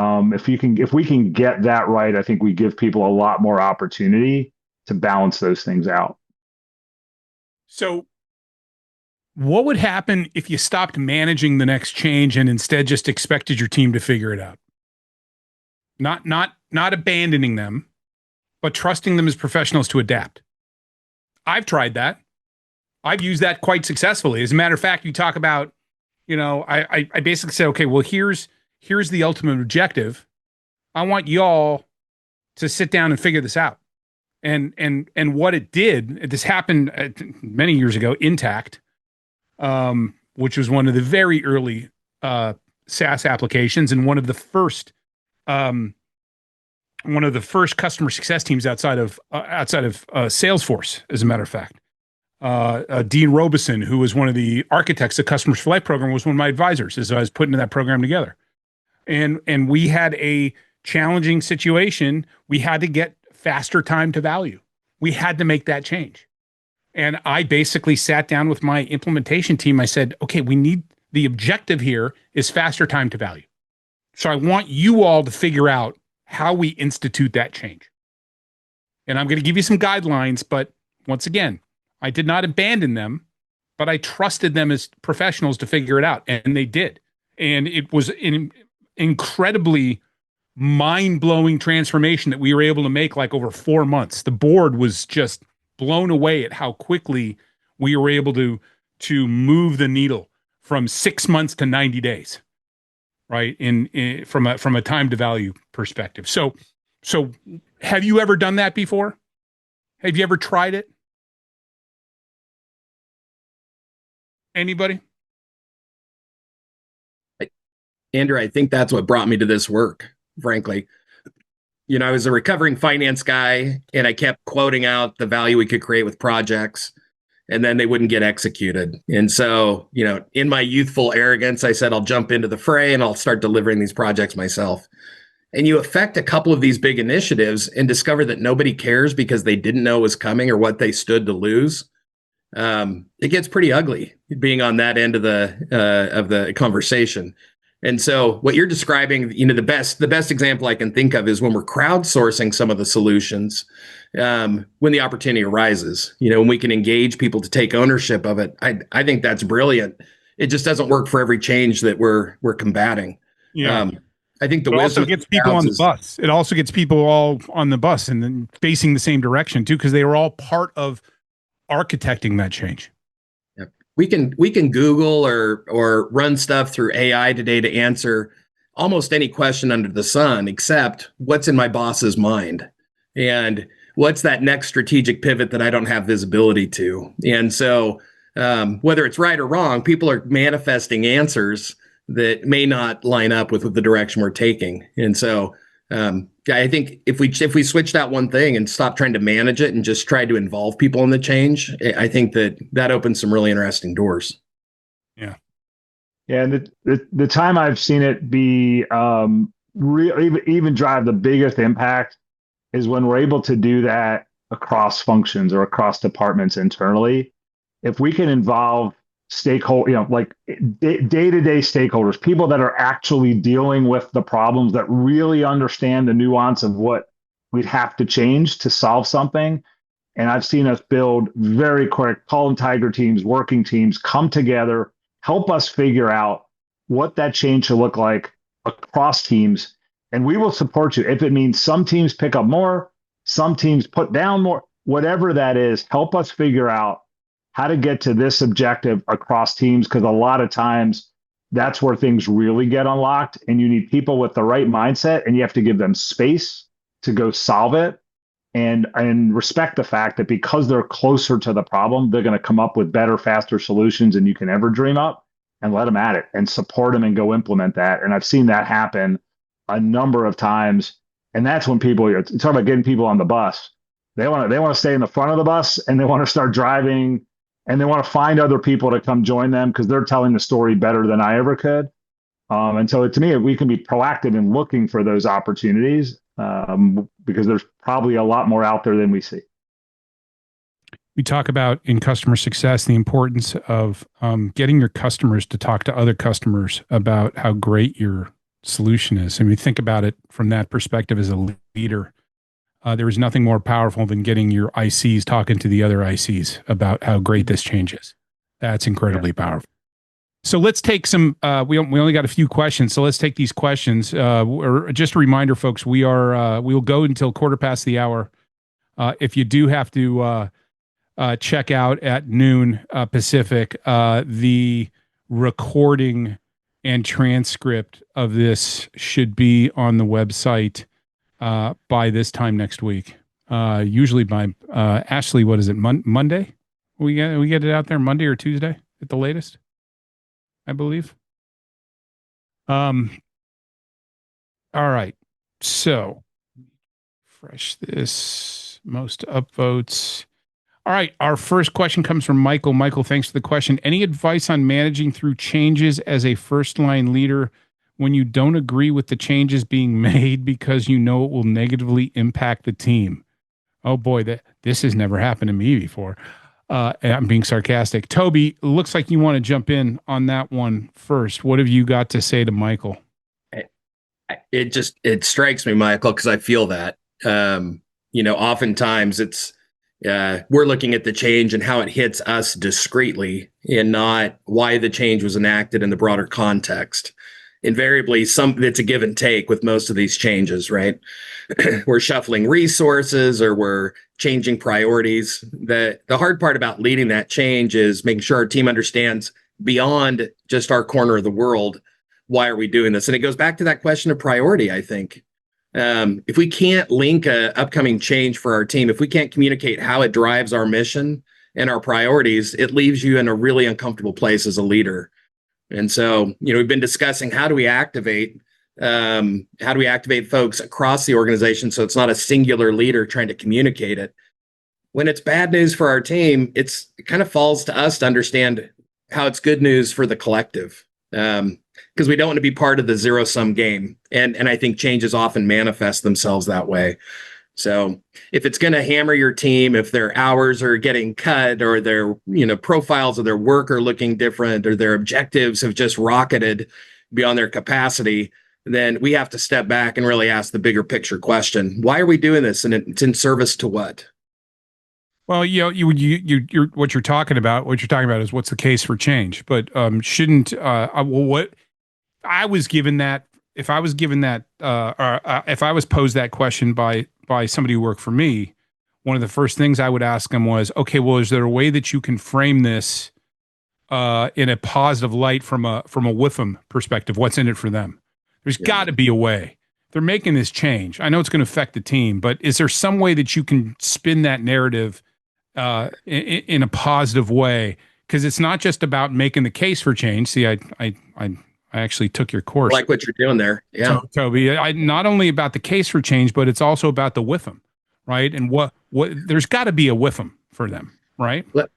S2: If we can get that right, I think we give people a lot more opportunity to balance those things out.
S1: So what would happen if you stopped managing the next change and instead just expected your team to figure it out? Not abandoning them, but trusting them as professionals to adapt. I've tried that. I've used that quite successfully. As a matter of fact, you talk about, I basically said, okay, well, here's the ultimate objective. I want y'all to sit down and figure this out. And what it did, this happened many years ago, Intact, which was one of the very early SaaS applications and one of the first customer success teams outside of Salesforce, as a matter of fact. Dean Robeson, who was one of the architects of Customers for Life program, was one of my advisors as I was putting that program together. And we had a challenging situation. We had to get faster time to value. We had to make that change. And I basically sat down with my implementation team. I said, okay, the objective here is faster time to value. So I want you all to figure out how we institute that change. And I'm going to give you some guidelines, but once again, I did not abandon them, but I trusted them as professionals to figure it out. And they did. And it was an incredibly mind-blowing transformation that we were able to make like over 4 months. The board was just blown away at how quickly we were able to move the needle from 6 months to 90 days, right? From a time to value perspective. So have you ever done that before? Have you ever tried it? Anybody?
S4: Andrew, I think that's what brought me to this work, frankly. I was a recovering finance guy, and I kept quoting out the value we could create with projects, and then they wouldn't get executed. And so, in my youthful arrogance, I said, I'll jump into the fray and I'll start delivering these projects myself. And you affect a couple of these big initiatives and discover that nobody cares because they didn't know it was coming or what they stood to lose. It gets pretty ugly being on that end of the conversation. And so what you're describing, the best example I can think of is when we're crowdsourcing some of the solutions, when the opportunity arises, when we can engage people to take ownership of it. I think that's brilliant. It just doesn't work for every change that we're combating.
S1: Yeah.
S4: I think
S1: it also gets people on the bus. It also gets people all on the bus and then facing the same direction too, because they were all part of architecting that change.
S4: We can Google or run stuff through AI today to answer almost any question under the sun, except what's in my boss's mind and what's that next strategic pivot that I don't have visibility to. And so whether it's right or wrong, people are manifesting answers that may not line up with the direction we're taking. And so I think if we switch that one thing and stop trying to manage it and just try to involve people in the change, I think that opens some really interesting doors.
S1: Yeah.
S2: Yeah. And the time I've seen it be even drive the biggest impact is when we're able to do that across functions or across departments internally. If we can involve stakeholder, like day-to-day stakeholders, people that are actually dealing with the problems, that really understand the nuance of what we'd have to change to solve something. And I've seen us build very quick call and tiger teams, working teams, come together, help us figure out what that change should look like across teams. And we will support you. If it means some teams pick up more, some teams put down more, whatever that is, help us figure out how to get to this objective across teams, because a lot of times that's where things really get unlocked, and you need people with the right mindset, and you have to give them space to go solve it, and respect the fact that because they're closer to the problem, they're going to come up with better, faster solutions than you can ever dream up. and let them at it and support them and go implement that. And I've seen that happen a number of times. And that's when people, you're talking about getting people on the bus. They want to stay in the front of the bus, and they want to start driving, and they want to find other people to come join them because they're telling the story better than I ever could. And so to me, we can be proactive in looking for those opportunities because there's probably a lot more out there than we see.
S1: We talk about in customer success the importance of getting your customers to talk to other customers about how great your solution is. And we think about it from that perspective as a leader. There is nothing more powerful than getting your ICs talking to the other ICs about how great this change is. That's incredibly powerful. So let's take some, we only got a few questions. So let's take these questions. Or just a reminder, folks, we will go until 1:15. If you do have to check out at noon Pacific, the recording and transcript of this should be on the website by this time next week. Usually by Ashley, what is it? Monday? We get it out there Monday or Tuesday at the latest, I believe. All right. So refresh this. Most upvotes. All right. Our first question comes from Michael. Michael, thanks for the question. Any advice on managing through changes as a first-line leader when you don't agree with the changes being made because you know it will negatively impact the team? Oh boy, this has never happened to me before. I'm being sarcastic. Toby, looks like you want to jump in on that one first. What have you got to say to Michael?
S4: It strikes me, Michael, because I feel that. Oftentimes it's we're looking at the change and how it hits us discreetly and not why the change was enacted in the broader context. Invariably, it's a give and take with most of these changes, right? We're shuffling resources or we're changing priorities. The hard part about leading that change is making sure our team understands beyond just our corner of the world, why are we doing this? And it goes back to that question of priority, I think. If we can't link an upcoming change for our team, if we can't communicate how it drives our mission and our priorities, it leaves you in a really uncomfortable place as a leader. And so, we've been discussing how do we activate folks across the organization so it's not a singular leader trying to communicate it. When it's bad news for our team, it kind of falls to us to understand how it's good news for the collective. Because we don't want to be part of the zero-sum game. And I think changes often manifest themselves that way. So if it's going to hammer your team, if their hours are getting cut or their profiles of their work are looking different or their objectives have just rocketed beyond their capacity, then we have to step back and really ask the bigger picture question. Why are we doing this? And it's in service to what?
S1: Well, you're what you're talking about is what's the case for change. But shouldn't what I was given that if I was posed that question by somebody who worked for me, one of the first things I would ask them was, okay, well, is there a way that you can frame this in a positive light from a WIFM perspective? What's in it for them? There's got to be a way. They're making this change. I know it's going to affect the team, but is there some way that you can spin that narrative in a positive way? Because it's not just about making the case for change. See, I actually took your course.
S4: I like what you're doing there. Yeah.
S1: Toby, not only about the case for change, but it's also about the WIFM, right? And what there's got to be a WIFM for them, right?
S4: Let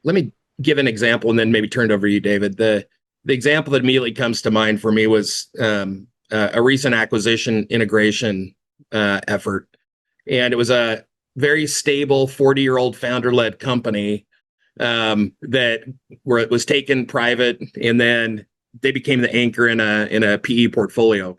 S4: me give an example and then maybe turn it over to you, David. The example that immediately comes to mind for me was a recent acquisition integration effort. And it was a very stable 40-year-old founder-led company that where it was taken private, and then they became the anchor in a PE portfolio.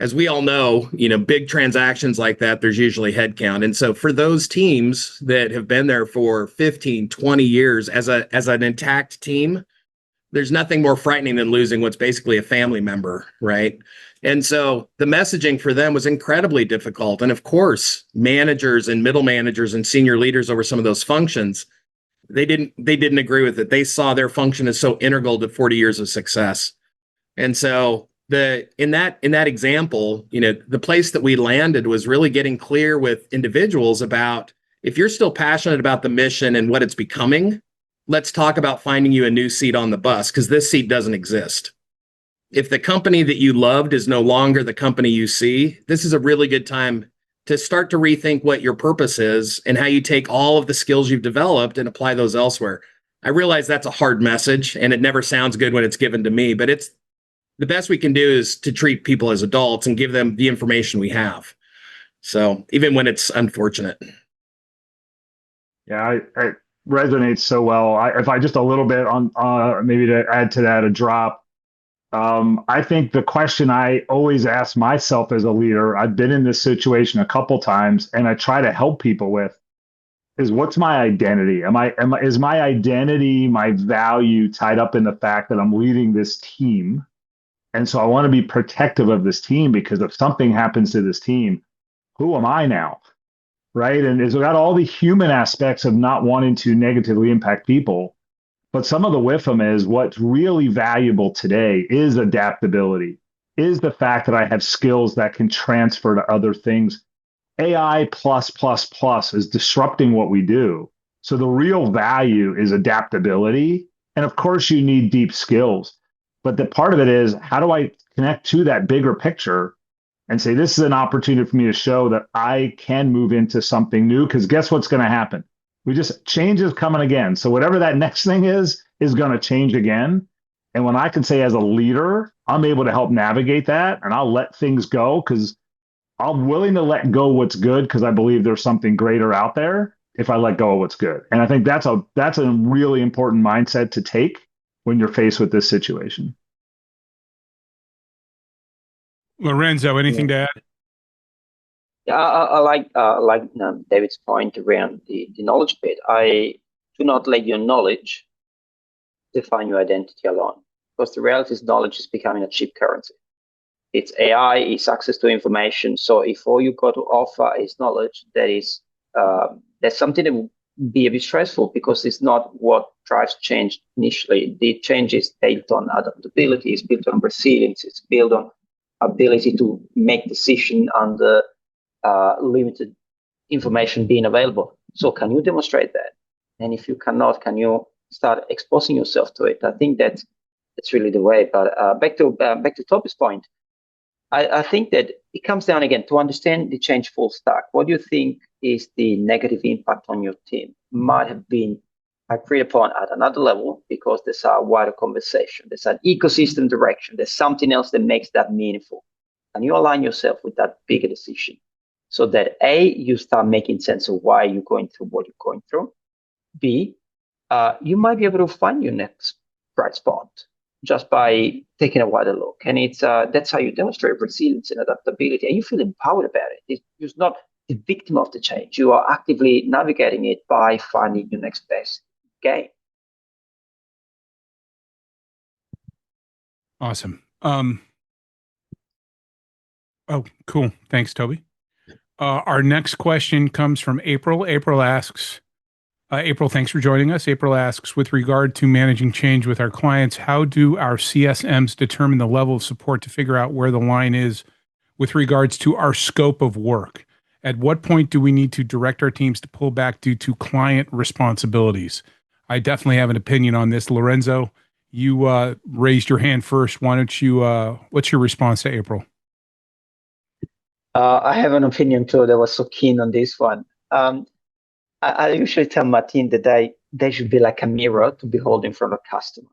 S4: As we all know, big transactions like that, there's usually headcount. And so for those teams that have been there for 15, 20 years as an intact team, there's nothing more frightening than losing what's basically a family member, right? And so the messaging for them was incredibly difficult. And of course, managers and middle managers and senior leaders over some of those functions, they didn't agree with it. They saw their function as so integral to 40 years of success. And so in that example, the place that we landed was really getting clear with individuals about, if you're still passionate about the mission and what it's becoming, let's talk about finding you a new seat on the bus, because this seat doesn't exist. If the company that you loved is no longer the company you see, this is a really good time to start to rethink what your purpose is and how you take all of the skills you've developed and apply those elsewhere. I realize that's a hard message and it never sounds good when it's given to me, but it's the best we can do is to treat people as adults and give them the information we have. So even when it's unfortunate.
S2: Yeah, I resonates so well. If I just a little bit on maybe to add to that a drop. I think the question I always ask myself as a leader, I've been in this situation a couple times, and I try to help people with, is what's my identity? Is my identity, my value tied up in the fact that I'm leading this team? And so I want to be protective of this team, because if something happens to this team, who am I now? Right? And it's got all the human aspects of not wanting to negatively impact people. But some of the WIFM is what's really valuable today is adaptability, is the fact that I have skills that can transfer to other things. AI is disrupting what we do. So the real value is adaptability. And of course, you need deep skills. But the part of it is, how do I connect to that bigger picture and say, this is an opportunity for me to show that I can move into something new? Because guess what's going to happen? Change is coming again. So whatever that next thing is going to change again. And when I can say as a leader, I'm able to help navigate that, and I'll let things go because I'm willing to let go what's good, because I believe there's something greater out there if I let go of what's good. And I think that's a really important mindset to take when you're faced with this situation.
S1: Lorenzo, anything to add?
S3: Yeah, I like David's point around the knowledge bit. I do not let your knowledge define your identity alone, because the reality is knowledge is becoming a cheap currency. It's AI, it's access to information. So if all you got to offer is knowledge, that's something that will be a bit stressful, because it's not what drives change initially. The change is built on adaptability, it's built on resilience, it's built on ability to make decisions under limited information being available. So can you demonstrate that? And if you cannot, can you start exposing yourself to it? I think that's really the way. But back to Toby's point, I think that it comes down again to understand the change full stack. What do you think is the negative impact on your team? Might have been agreed upon at another level, because there's a wider conversation, there's an ecosystem direction, there's something else that makes that meaningful. And you align yourself with that bigger decision, so that A, you start making sense of why you're going through what you're going through. B, you might be able to find your next bright spot just by taking a wider look. And that's how you demonstrate resilience and adaptability, and you feel empowered about it. You're not the victim of the change. You are actively navigating it by finding your next best gain.
S1: Awesome. Oh, cool. Thanks, Toby. Our next question comes from April. April asks, April, thanks for joining us. April asks, with regard to managing change with our clients, how do our CSMs determine the level of support to figure out where the line is with regards to our scope of work? At what point do we need to direct our teams to pull back due to client responsibilities? I definitely have an opinion on this. Lorenzo, you raised your hand first. Why don't you, what's your response to April?
S3: I have an opinion too that was so keen on this one. I usually tell my team that they should be like a mirror to behold in front of customer.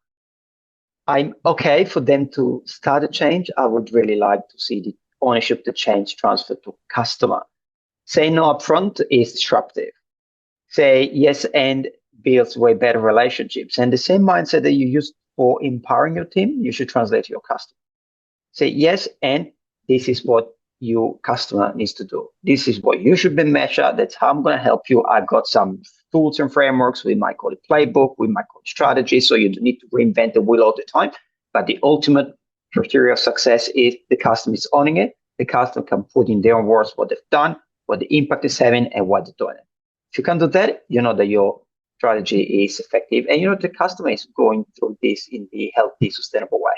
S3: I'm okay for them to start a change. I would really like to see the ownership, the change transferred to customer. Say no upfront is disruptive. Say yes and builds way better relationships. And the same mindset that you use for empowering your team, you should translate to your customer. Say yes, and this is what your customer needs to do. This is what you should be measured. That's how I'm going to help you. I've got some tools and frameworks. We might call it playbook. We might call it strategy. So you don't need to reinvent the wheel all the time. But the ultimate criteria of success is the customer is owning it. The customer can put in their own words what they've done, what the impact is having, and what they're doing. If you can do that, you know that your strategy is effective. And you know the customer is going through this in the healthy, sustainable way.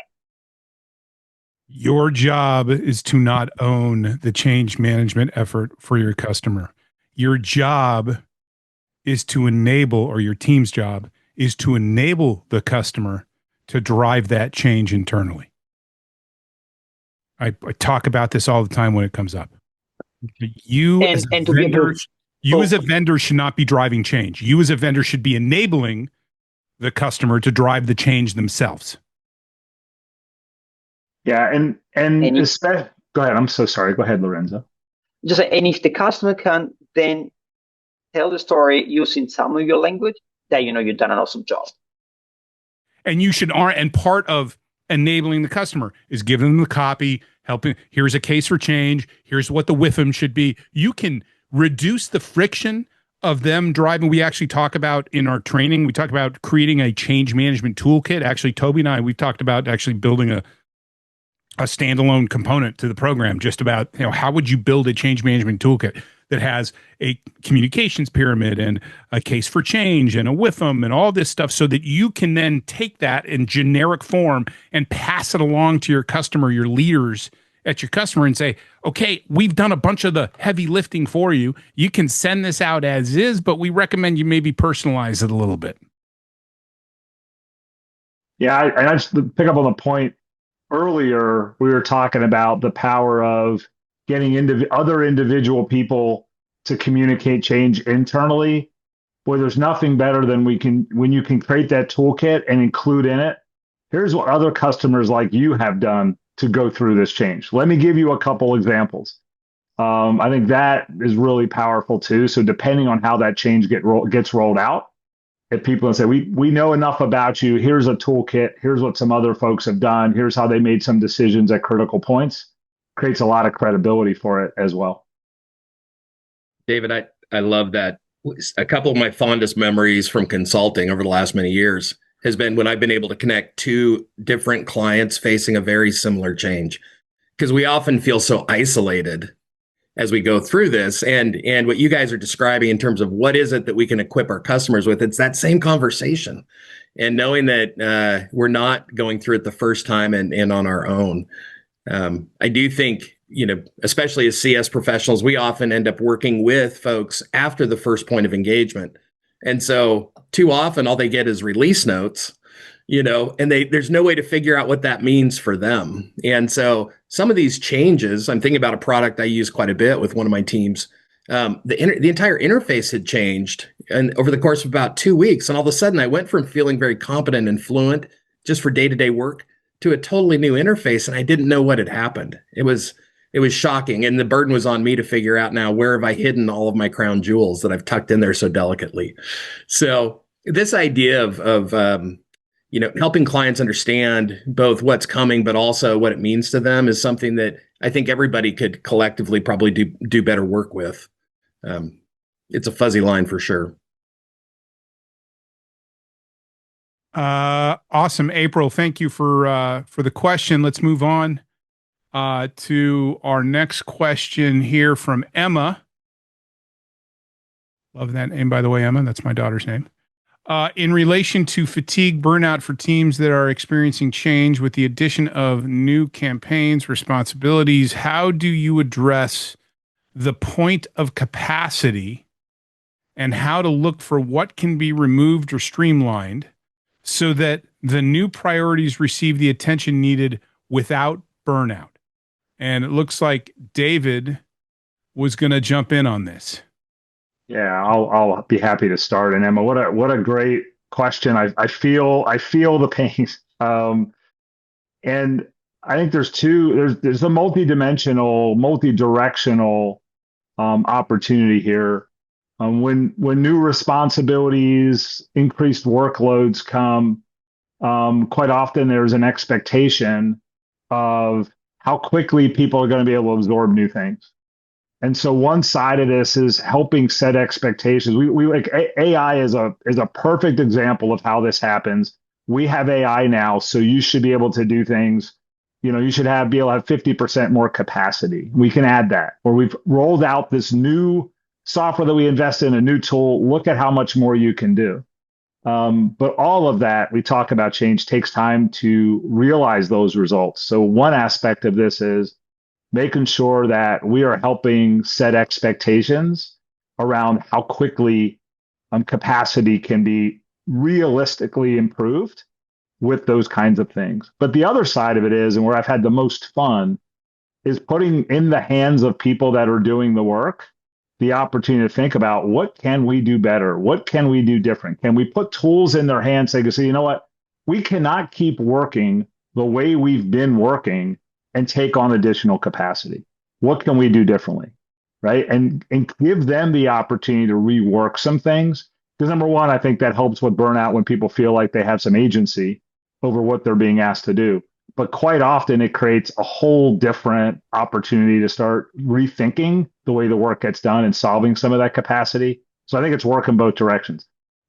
S1: Your job is to not own the change management effort for your customer. Your job is to enable, or your team's job is to enable the customer to drive that change internally. I talk about this all the time when it comes up. You as a vendor should not be driving change. You as a vendor should be enabling the customer to drive the change themselves.
S2: Yeah, and especially, go ahead. I'm so sorry. Go ahead, Lorenzo.
S3: And if the customer can then tell the story using some of your language, that you've done an awesome job.
S1: And you should, and part of enabling the customer is giving them the copy, helping. Here's a case for change. Here's what the WIFM should be. You can reduce the friction of them driving. We actually talk about in our training, we talk about creating a change management toolkit. Actually, Toby and I, we've talked about actually building a standalone component to the program, just about, how would you build a change management toolkit that has a communications pyramid and a case for change and a WIFM and all this stuff, so that you can then take that in generic form and pass it along to your customer, your leaders at your customer, and say, okay, we've done a bunch of the heavy lifting for you. You can send this out as is, but we recommend you maybe personalize it a little bit.
S2: Yeah, I just pick up on the point earlier. We were talking about the power of getting other individual people to communicate change internally. Boy, there's nothing better than when you can create that toolkit and include in it, here's what other customers like you have done to go through this change. Let me give you a couple examples. I think that is really powerful too. So depending on how that change gets rolled out, if people say, we know enough about you, here's a toolkit, here's what some other folks have done, here's how they made some decisions at critical points, creates a lot of credibility for it as well.
S4: David, I love that. A couple of my fondest memories from consulting over the last many years has been when I've been able to connect two different clients facing a very similar change, because we often feel so isolated as we go through this. And what you guys are describing in terms of what is it that we can equip our customers with, it's that same conversation, and knowing that we're not going through it the first time and on our own. I do think, especially as CS professionals, we often end up working with folks after the first point of engagement. And so too often all they get is release notes, and there's no way to figure out what that means for them. And so some of these changes, I'm thinking about a product I use quite a bit with one of my teams. The entire interface had changed and over the course of about 2 weeks. And all of a sudden I went from feeling very competent and fluent just for day-to-day work to a totally new interface. And I didn't know what had happened. It was shocking. And the burden was on me to figure out now, where have I hidden all of my crown jewels that I've tucked in there so delicately? So this idea of helping clients understand both what's coming, but also what it means to them, is something that I think everybody could collectively probably do better work with. It's a fuzzy line for sure.
S1: Awesome, April. Thank you for the question. Let's move on to our next question here from Emma. Love that name, by the way, Emma. That's my daughter's name. In relation to fatigue, burnout for teams that are experiencing change with the addition of new campaigns, responsibilities, how do you address the point of capacity and how to look for what can be removed or streamlined so that the new priorities receive the attention needed without burnout? And it looks like David was going to jump in on this.
S2: Yeah, I'll be happy to start. And Emma, what a great question. I feel the pain. And I think there's a multi-directional opportunity here. When new responsibilities, increased workloads come, quite often there's an expectation of how quickly people are going to be able to absorb new things. And so one side of this is helping set expectations. We like AI is a perfect example of how this happens. We have AI now, so you should be able to do things. You should be able to have 50% more capacity. We can add that. Or we've rolled out this new software that we invest in, a new tool. Look at how much more you can do. But all of that, we talk about change, takes time to realize those results. So one aspect of this is making sure that we are helping set expectations around how quickly capacity can be realistically improved with those kinds of things. But the other side of it is, and where I've had the most fun, is putting in the hands of people that are doing the work the opportunity to think about what can we do better? What can we do different? Can we put tools in their hands so they can say, you know what? We cannot keep working the way we've been working and take on additional capacity. What can we do differently? Right. And give them the opportunity to rework some things. Because number one, I think that helps with burnout when people feel like they have some agency over what they're being asked to do. But quite often it creates a whole different opportunity to start rethinking the way the work gets done and solving some of that capacity. So I think it's working both directions.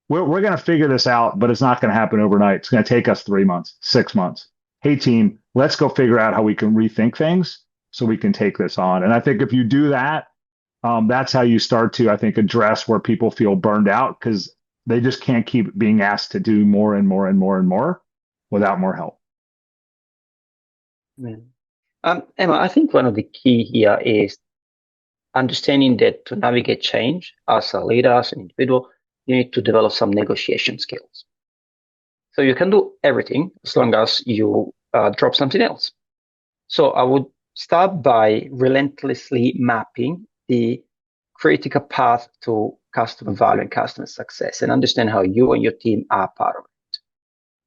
S2: We're going to figure this out, but it's not going to happen overnight. It's going to take us 3 months, 6 months. Hey, team, let's go figure out how we can rethink things so we can take this on. And I think if you do that, that's how you start to, I think, address where people feel burned out because they just can't keep being asked to do more and more and more and more without more help.
S3: Emma, I think one of the key here is understanding that to navigate change as a leader, as an individual, you need to develop some negotiation skills. So you can do everything as long as you drop something else. So I would start by relentlessly mapping the critical path to customer value and customer success and understand how you and your team are part of it.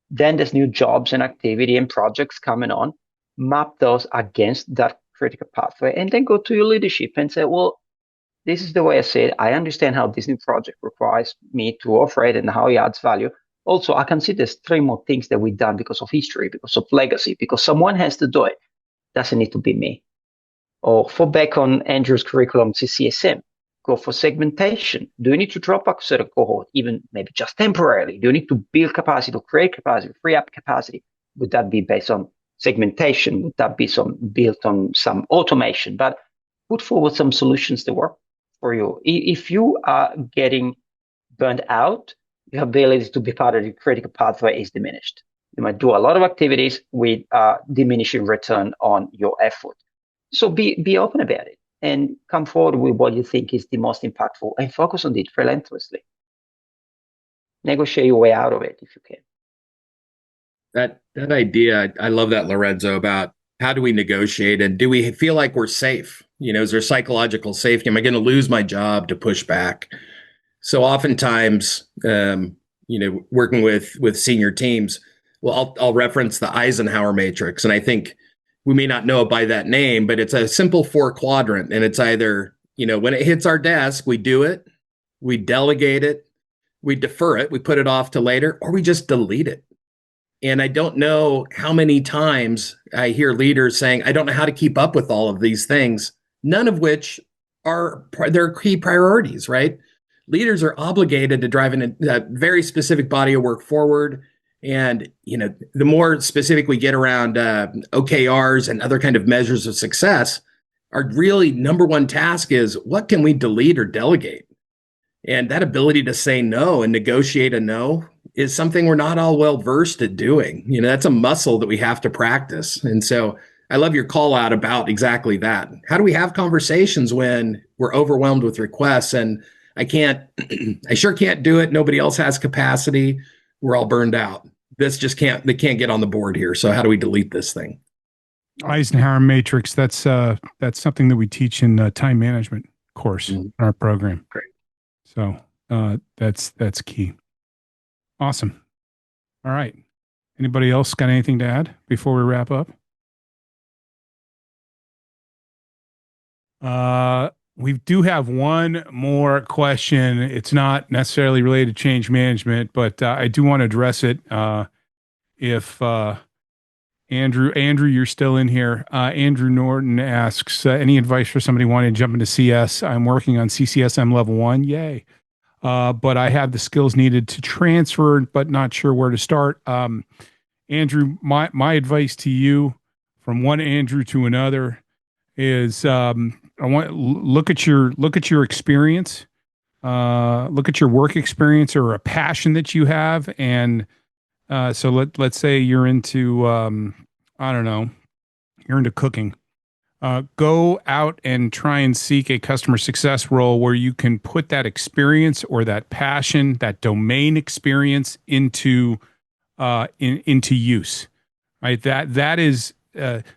S3: Then there's new jobs and activity and projects coming on. Map those against that critical pathway, and then go to your leadership and say, well, this is the way I say it. I understand how this new project requires me to operate and how it adds value. Also, I can see there's 3 more things that we've done because of history, because of legacy, because someone has to do it. Doesn't need to be me. Or fall back on Andrew's curriculum to CSM. Go for segmentation. Do you need to drop a certain cohort, even maybe just temporarily? Do you need to build capacity, to create capacity, free up capacity? Would that be based on segmentation? Would that be built on some automation? But put forward some solutions that work for you. If you are getting burned out, your ability to be part of the critical pathway is diminished. You might do a lot of activities with diminishing return on your effort. So be open about it and come forward with what you think is the most impactful and focus on it relentlessly. Negotiate your way out of it if you can.
S4: That idea, I love that, Lorenzo, about how do we negotiate and do we feel like we're safe? You know, is there psychological safety? Am I going to lose my job to push back? So oftentimes, working with senior teams, well, I'll reference the Eisenhower matrix. And I think we may not know it by that name, but it's a simple 4-quadrant. And it's either, when it hits our desk, we do it, we delegate it, we defer it, we put it off to later, or we just delete it. And I don't know how many times I hear leaders saying, I don't know how to keep up with all of these things, none of which are their key priorities, right? Leaders are obligated to drive a very specific body of work forward. And, the more specific we get around OKRs and other kind of measures of success, our really number one task is what can we delete or delegate? And that ability to say no and negotiate a no is something we're not all well versed at doing. That's a muscle that we have to practice. And so I love your call out about exactly that. How do we have conversations when we're overwhelmed with requests and I sure can't do it. Nobody else has capacity. We're all burned out. They can't get on the board here. So how do we delete this thing?
S1: Eisenhower matrix. That's something that we teach in time management course in our program.
S4: Great.
S1: So that's key. Awesome. All right. Anybody else got anything to add before we wrap up? We do have one more question. It's not necessarily related to change management, but I do want to address it. If Andrew, you're still in here. Andrew Norton asks, any advice for somebody wanting to jump into CS? I'm working on CCSM level 1. Yay. But I have the skills needed to transfer, but not sure where to start. Andrew, my advice to you from one Andrew to another is, I want look at your experience, look at your work experience or a passion that you have. And, so let's say you're into, I don't know, you're into cooking. go out and try and seek a customer success role where you can put that experience or that passion, that domain experience into use. Right? That is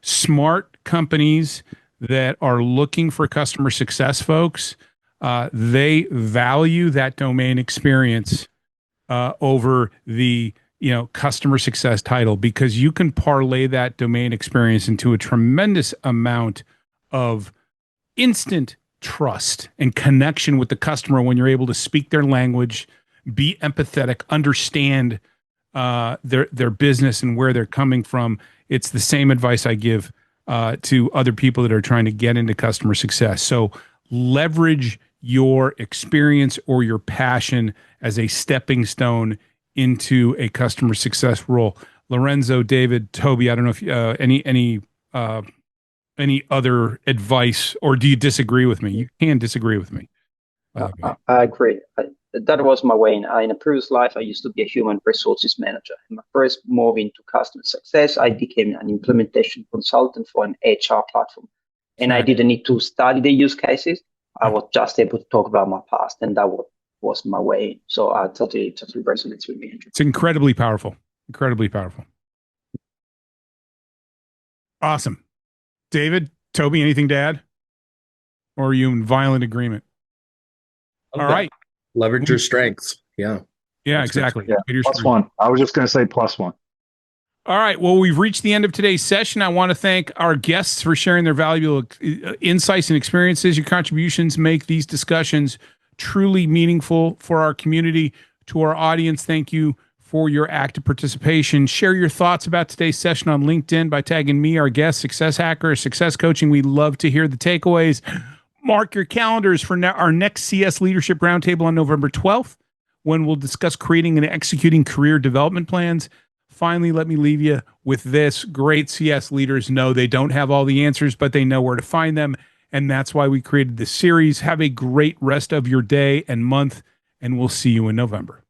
S1: smart companies that are looking for customer success folks. They value that domain experience over the customer success title, because you can parlay that domain experience into a tremendous amount of instant trust and connection with the customer when you're able to speak their language, be empathetic, understand their business and where they're coming from. It's the same advice I give to other people that are trying to get into customer success. So leverage your experience or your passion as a stepping stone into a customer success role. Lorenzo, David, Toby, I don't know if any other advice, or do you disagree with me? You can disagree with me.
S3: I agree. That was my way. In a previous life, I used to be a human resources manager. In my first move into customer success, I became an implementation consultant for an HR platform. And I didn't need to study the use cases. I was just able to talk about my past, and that was my way. So I totally resonates with me, Andrew.
S1: It's incredibly powerful. Incredibly powerful. Awesome. David, Toby, anything to add? Or are you in violent agreement? All right.
S4: Leverage your strengths. Yeah.
S1: Yeah, exactly.
S2: Yeah. +1. I was just going to say +1.
S1: All right. Well, we've reached the end of today's session. I want to thank our guests for sharing their valuable insights and experiences. Your contributions make these discussions truly meaningful for our community. To our audience, thank you for your active participation. Share your thoughts about today's session on LinkedIn by tagging me, our guest, Success Hacker, Success Coaching. We love to hear the takeaways. Mark your calendars for our next CS Leadership Roundtable on November 12th, when we'll discuss creating and executing career development plans. Finally, let me leave you with this. Great CS leaders know they don't have all the answers, but they know where to find them. And that's why we created this series. Have a great rest of your day and month, and we'll see you in November.